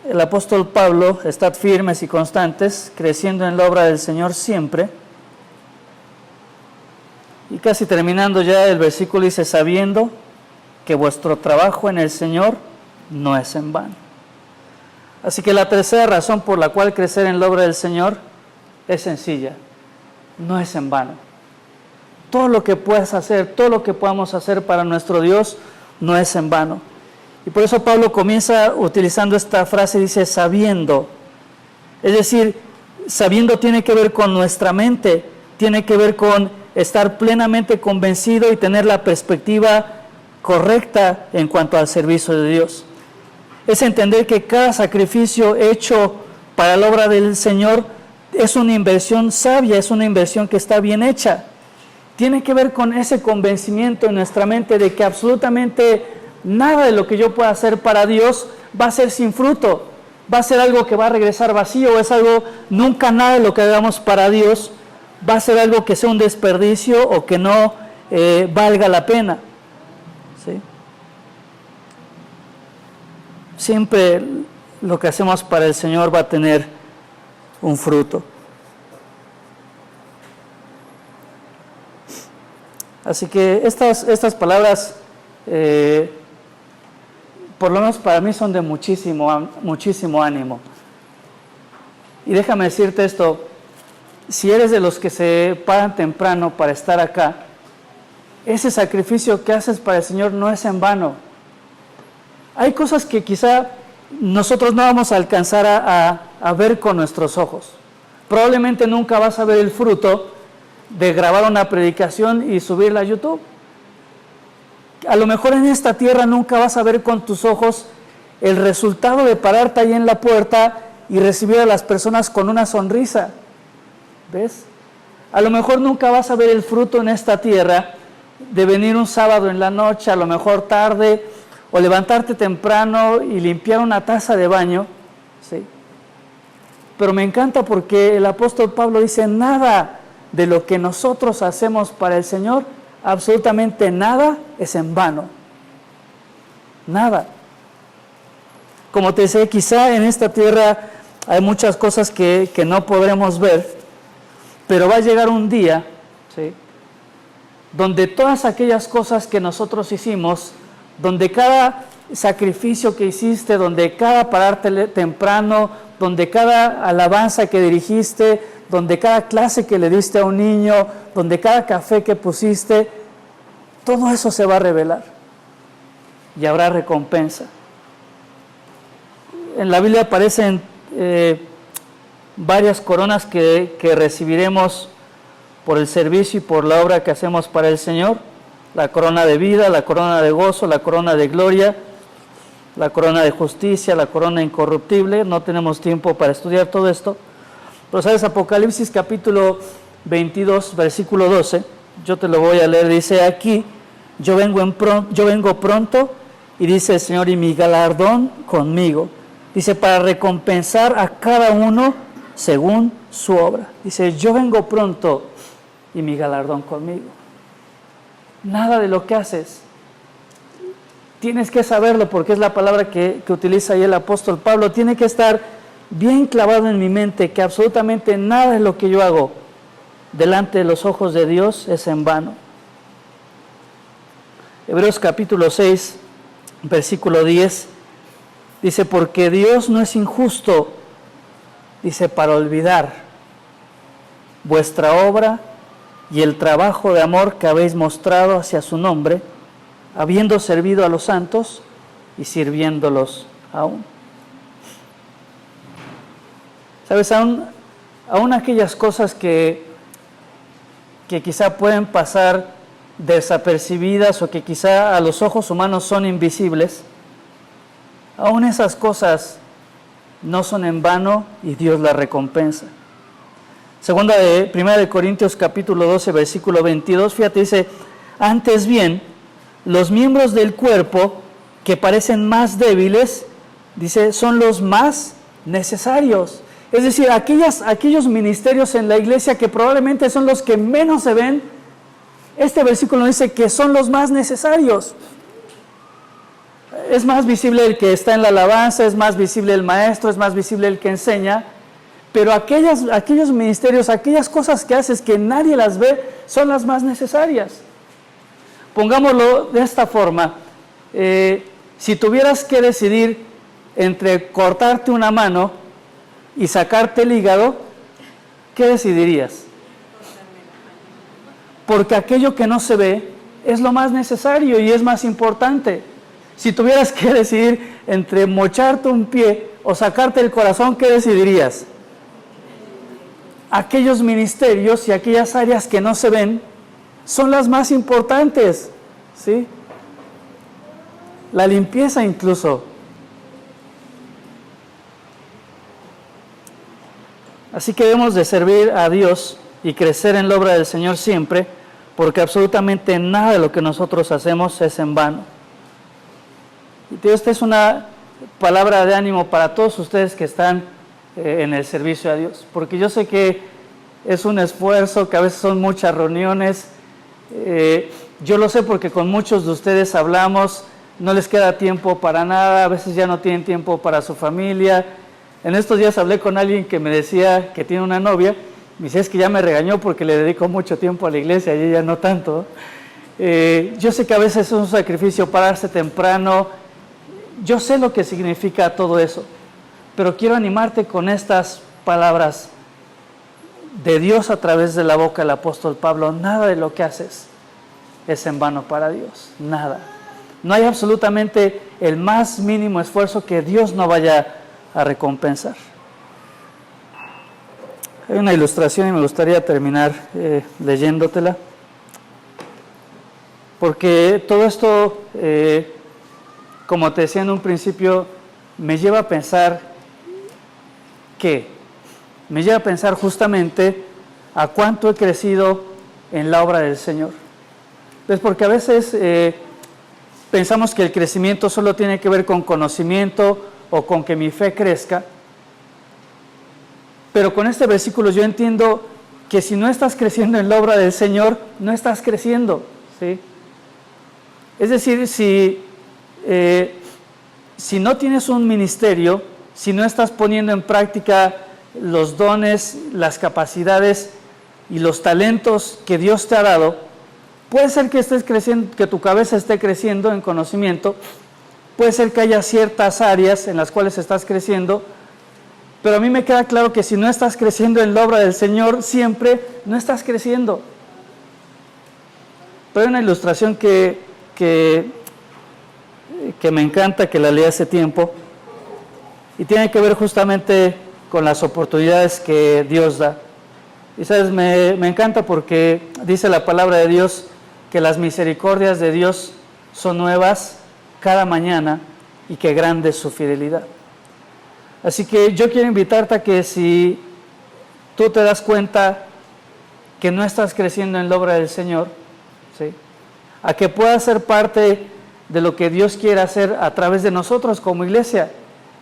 el apóstol Pablo, estad firmes y constantes, creciendo en la obra del Señor siempre. Y casi terminando ya el versículo dice, sabiendo que vuestro trabajo en el Señor no es en vano. Así que la tercera razón por la cual crecer en la obra del Señor es sencilla, no es en vano. Todo lo que puedas hacer, todo lo que podamos hacer para nuestro Dios no es en vano. Y por eso Pablo comienza utilizando esta frase, dice sabiendo. Es decir, sabiendo tiene que ver con nuestra mente, tiene que ver con estar plenamente convencido y tener la perspectiva correcta en cuanto al servicio de Dios. Es entender que cada sacrificio hecho para la obra del Señor es una inversión sabia, es una inversión que está bien hecha. Tiene que ver con ese convencimiento en nuestra mente de que absolutamente nada de lo que yo pueda hacer para Dios va a ser sin fruto, va a ser algo que va a regresar vacío, es algo, nunca nada de lo que hagamos para Dios va a ser algo que sea un desperdicio o que no valga la pena. ¿Sí? Siempre lo que hacemos para el Señor va a tener un fruto. Así que estas palabras, por lo menos para mí, son de muchísimo ánimo. Y déjame decirte esto, si eres de los que se paran temprano para estar acá, ese sacrificio que haces para el Señor no es en vano. Hay cosas que quizá nosotros no vamos a alcanzar a ver con nuestros ojos. Probablemente nunca vas a ver el fruto de grabar una predicación y subirla a YouTube. A lo mejor en esta tierra nunca vas a ver con tus ojos el resultado de pararte ahí en la puerta y recibir a las personas con una sonrisa. ¿Ves? A lo mejor nunca vas a ver el fruto en esta tierra de venir un sábado en la noche, a lo mejor tarde, o levantarte temprano y limpiar una taza de baño, ¿sí? Pero me encanta porque el apóstol Pablo dice, nada de lo que nosotros hacemos para el Señor, absolutamente nada es en vano. Nada. Como te decía, quizá en esta tierra hay muchas cosas que no podremos ver, pero va a llegar un día, ¿sí?, donde todas aquellas cosas que nosotros hicimos, donde cada sacrificio que hiciste, donde cada pararte temprano, donde cada alabanza que dirigiste, donde cada clase que le diste a un niño, donde cada café que pusiste, todo eso se va a revelar y habrá recompensa. En la Biblia aparecen varias coronas que recibiremos por el servicio y por la obra que hacemos para el Señor. La corona de vida, la corona de gozo, la corona de gloria, la corona de justicia, la corona incorruptible. No tenemos tiempo para estudiar todo esto. Pero sabes, Apocalipsis capítulo 22, versículo 12, yo te lo voy a leer, dice aquí, yo vengo pronto, y dice el Señor, y mi galardón conmigo. Dice, para recompensar a cada uno según su obra. Dice, yo vengo pronto y mi galardón conmigo. Nada de lo que haces, tienes que saberlo, porque es la palabra que utiliza ahí el apóstol Pablo. Tiene que estar bien clavado en mi mente que absolutamente nada de lo que yo hago delante de los ojos de Dios es en vano. Hebreos capítulo 6, versículo 10, dice, porque Dios no es injusto, dice, para olvidar vuestra obra y el trabajo de amor que habéis mostrado hacia su nombre, habiendo servido a los santos y sirviéndolos aún. ¿Sabes? Aún aquellas cosas que quizá pueden pasar desapercibidas o que quizá a los ojos humanos son invisibles, aún esas cosas no son en vano y Dios las recompensa. Primera de Corintios capítulo 12, versículo 22, fíjate, dice, antes bien, los miembros del cuerpo que parecen más débiles, dice, son los más necesarios. Es decir, aquellos ministerios en la iglesia que probablemente son los que menos se ven, este versículo dice que son los más necesarios. Es más visible el que está en la alabanza, es más visible el maestro, es más visible el que enseña, pero aquellos ministerios, aquellas cosas que haces que nadie las ve, son las más necesarias. Pongámoslo de esta forma, si tuvieras que decidir entre cortarte una mano y sacarte el hígado, ¿qué decidirías? Porque aquello que no se ve es lo más necesario y es más importante. Si tuvieras que decidir entre mocharte un pie o sacarte el corazón, ¿qué decidirías? Aquellos ministerios y aquellas áreas que no se ven son las más importantes, ¿sí? La limpieza incluso. Así que debemos de servir a Dios y crecer en la obra del Señor siempre, porque absolutamente nada de lo que nosotros hacemos es en vano. Y esta es una palabra de ánimo para todos ustedes que están en el servicio a Dios, porque yo sé que es un esfuerzo, que a veces son muchas reuniones, yo lo sé porque con muchos de ustedes hablamos, no les queda tiempo para nada, a veces ya no tienen tiempo para su familia. En estos días hablé con alguien que me decía que tiene una novia, me dice, es que ya me regañó porque le dedico mucho tiempo a la iglesia y ella no tanto. Yo sé que a veces es un sacrificio pararse temprano. Yo sé lo que significa todo eso, pero quiero animarte con estas palabras de Dios a través de la boca del apóstol Pablo. Nada de lo que haces es en vano para Dios, nada. No hay absolutamente el más mínimo esfuerzo que Dios no vaya a recompensar. Hay una ilustración y me gustaría terminar leyéndotela, porque todo esto, como te decía en un principio, me lleva a pensar justamente a cuánto he crecido en la obra del Señor. Pues porque a veces pensamos que el crecimiento solo tiene que ver con conocimiento o con que mi fe crezca, pero con este versículo yo entiendo que si no estás creciendo en la obra del Señor, no estás creciendo, ¿sí? Es decir, si no tienes un ministerio, si no estás poniendo en práctica los dones, las capacidades y los talentos que Dios te ha dado, puede ser que estés creciendo, que tu cabeza esté creciendo en conocimiento, puede ser que haya ciertas áreas en las cuales estás creciendo, pero a mí me queda claro que si no estás creciendo en la obra del Señor, siempre no estás creciendo. Pero hay una ilustración que me encanta, que la leí hace tiempo, y tiene que ver justamente con las oportunidades que Dios da. Y sabes, me encanta porque dice la palabra de Dios que las misericordias de Dios son nuevas cada mañana y que grande es su fidelidad. Así que yo quiero invitarte a que si tú te das cuenta que no estás creciendo en la obra del Señor, ¿sí?, a que puedas ser parte de lo que Dios quiere hacer a través de nosotros como iglesia,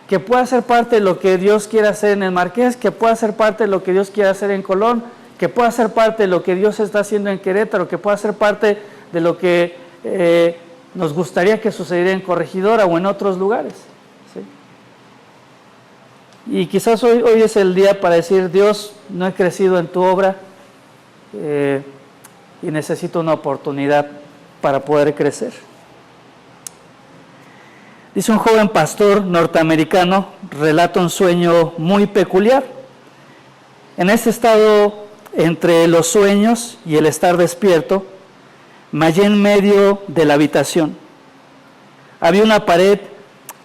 que pueda ser parte de lo que Dios quiere hacer en el Marqués, que pueda ser parte de lo que Dios quiere hacer en Colón, que pueda ser parte de lo que Dios está haciendo en Querétaro, que pueda ser parte de lo que nos gustaría que sucediera en Corregidora o en otros lugares, ¿sí? Y quizás hoy es el día para decir: Dios, no he crecido en tu obra y necesito una oportunidad para poder crecer. Dice un joven pastor norteamericano, relata un sueño muy peculiar. En este estado entre los sueños y el estar despierto, me hallé en medio de la habitación. Había una pared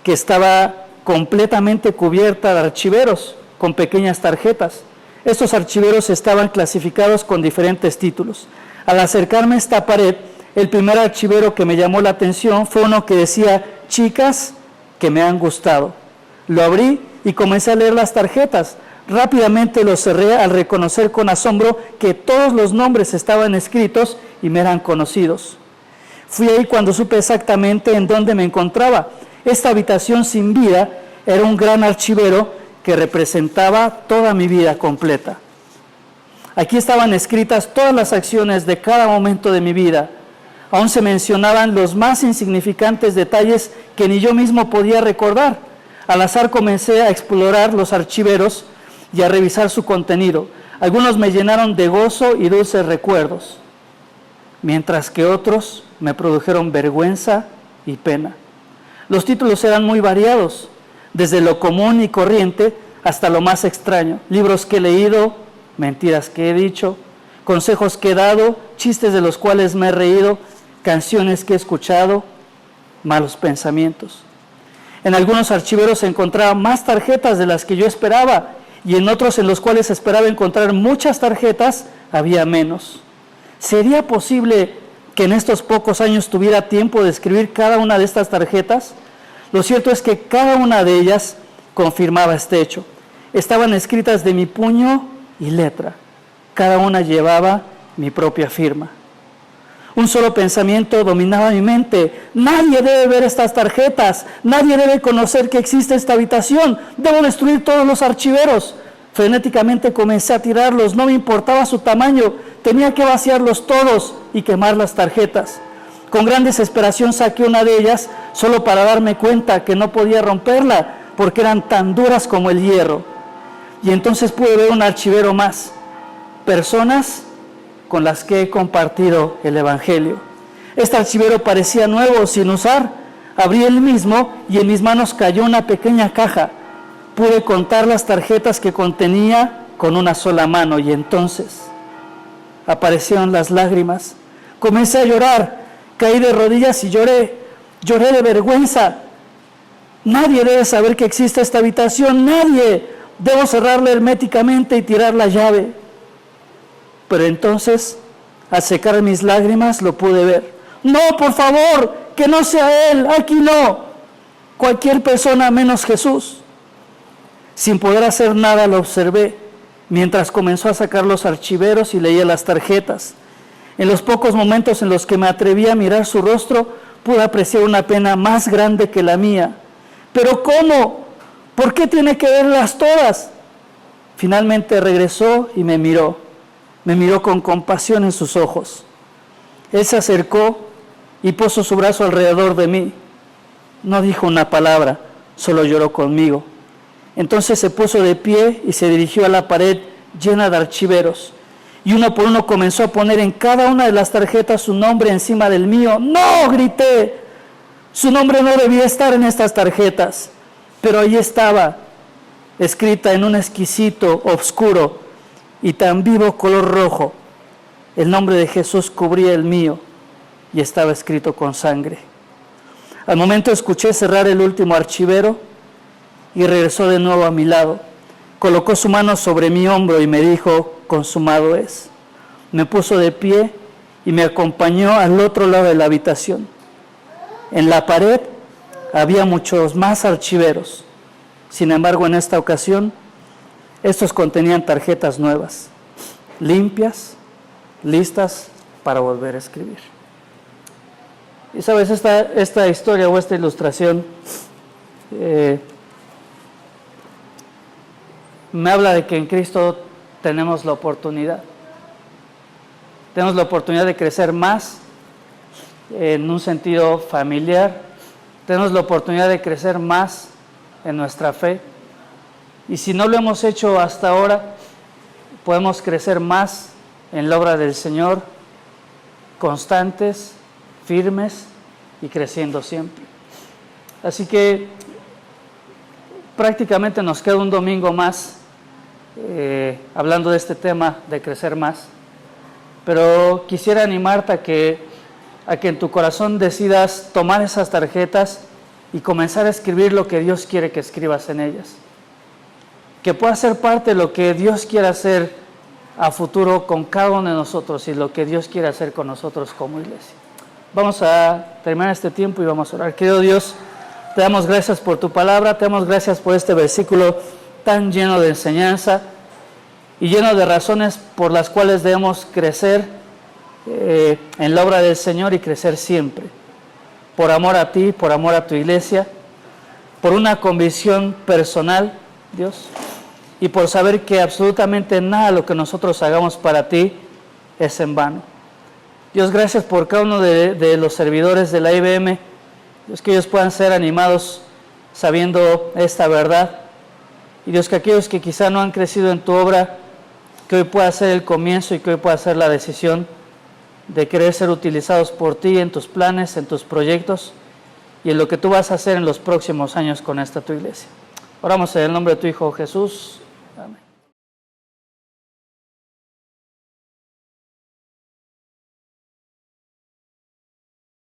que estaba completamente cubierta de archiveros con pequeñas tarjetas. Estos archiveros estaban clasificados con diferentes títulos. Al acercarme a esta pared, el primer archivero que me llamó la atención fue uno que decía: chicas que me han gustado. Lo abrí y comencé a leer las tarjetas. Rápidamente lo cerré al reconocer con asombro que todos los nombres estaban escritos y me eran conocidos. Fui ahí cuando supe exactamente en dónde me encontraba. Esta habitación sin vida era un gran archivero que representaba toda mi vida completa. Aquí estaban escritas todas las acciones de cada momento de mi vida. Aún se mencionaban los más insignificantes detalles que ni yo mismo podía recordar. Al azar comencé a explorar los archiveros y a revisar su contenido. Algunos me llenaron de gozo y dulces recuerdos, mientras que otros me produjeron vergüenza y pena. Los títulos eran muy variados, desde lo común y corriente hasta lo más extraño. Libros que he leído, mentiras que he dicho, consejos que he dado, chistes de los cuales me he reído, canciones que he escuchado, malos pensamientos. En algunos archiveros se encontraban más tarjetas de las que yo esperaba, y en otros, en los cuales esperaba encontrar muchas tarjetas, había menos. ¿Sería posible que en estos pocos años tuviera tiempo de escribir cada una de estas tarjetas? Lo cierto es que cada una de ellas confirmaba este hecho. Estaban escritas de mi puño y letra. Cada una llevaba mi propia firma. Un solo pensamiento dominaba mi mente: nadie debe ver estas tarjetas, nadie debe conocer que existe esta habitación, debo destruir todos los archiveros. Frenéticamente comencé a tirarlos, no me importaba su tamaño, tenía que vaciarlos todos y quemar las tarjetas. Con gran desesperación saqué una de ellas, solo para darme cuenta que no podía romperla, porque eran tan duras como el hierro. Y entonces pude ver un archivero más: personas con las que he compartido el Evangelio. Este archivero parecía nuevo, sin usar. Abrí el mismo y en mis manos cayó una pequeña caja. Pude contar las tarjetas que contenía con una sola mano y entonces aparecieron las lágrimas. Comencé a llorar, caí de rodillas y lloré de vergüenza. Nadie debe saber que existe esta habitación, nadie. Debo cerrarla herméticamente y tirar la llave. Pero entonces, al secar mis lágrimas, lo pude ver. No, por favor, que no sea él, aquí no. Cualquier persona menos Jesús. Sin poder hacer nada lo observé, mientras comenzó a sacar los archiveros y leía las tarjetas. En los pocos momentos en los que me atreví a mirar su rostro, pude apreciar una pena más grande que la mía. ¿Pero cómo? ¿Por qué tiene que verlas todas? Finalmente regresó y me miró con compasión en sus ojos. Él se acercó y puso su brazo alrededor de mí. No dijo una palabra, solo lloró conmigo. Entonces se puso de pie y se dirigió a la pared llena de archiveros. Y uno por uno comenzó a poner en cada una de las tarjetas su nombre encima del mío. ¡No!, grité. Su nombre no debía estar en estas tarjetas, pero ahí estaba, escrita en un exquisito, oscuro y tan vivo color rojo. El nombre de Jesús cubría el mío y estaba escrito con sangre. Al momento escuché cerrar el último archivero y regresó de nuevo a mi lado. Colocó su mano sobre mi hombro y me dijo: consumado es. Me puso de pie y me acompañó al otro lado de la habitación. En la pared había muchos más archiveros. Sin embargo, en esta ocasión, estos contenían tarjetas nuevas, limpias, listas para volver a escribir. Y sabes, esta historia o esta ilustración me habla de que en Cristo tenemos la oportunidad. Tenemos la oportunidad de crecer más en un sentido familiar. Tenemos la oportunidad de crecer más en nuestra fe. Y si no lo hemos hecho hasta ahora, podemos crecer más en la obra del Señor, constantes, firmes y creciendo siempre. Así que prácticamente nos queda un domingo más hablando de este tema de crecer más. Pero quisiera animarte a que en tu corazón decidas tomar esas tarjetas y comenzar a escribir lo que Dios quiere que escribas en ellas. Que pueda ser parte de lo que Dios quiere hacer a futuro con cada uno de nosotros y lo que Dios quiere hacer con nosotros como iglesia. Vamos a terminar este tiempo y vamos a orar. Querido Dios, te damos gracias por tu palabra, te damos gracias por este versículo tan lleno de enseñanza y lleno de razones por las cuales debemos crecer en la obra del Señor y crecer siempre. Por amor a ti, por amor a tu iglesia, por una convicción personal, Dios, y por saber que absolutamente nada de lo que nosotros hagamos para ti es en vano. Dios, gracias por cada uno de los servidores de la IBM. Dios, que ellos puedan ser animados sabiendo esta verdad. Y Dios, que aquellos que quizá no han crecido en tu obra, que hoy pueda ser el comienzo y que hoy pueda ser la decisión de querer ser utilizados por ti en tus planes, en tus proyectos y en lo que tú vas a hacer en los próximos años con esta tu iglesia. Oramos en el nombre de tu Hijo Jesús. Amén.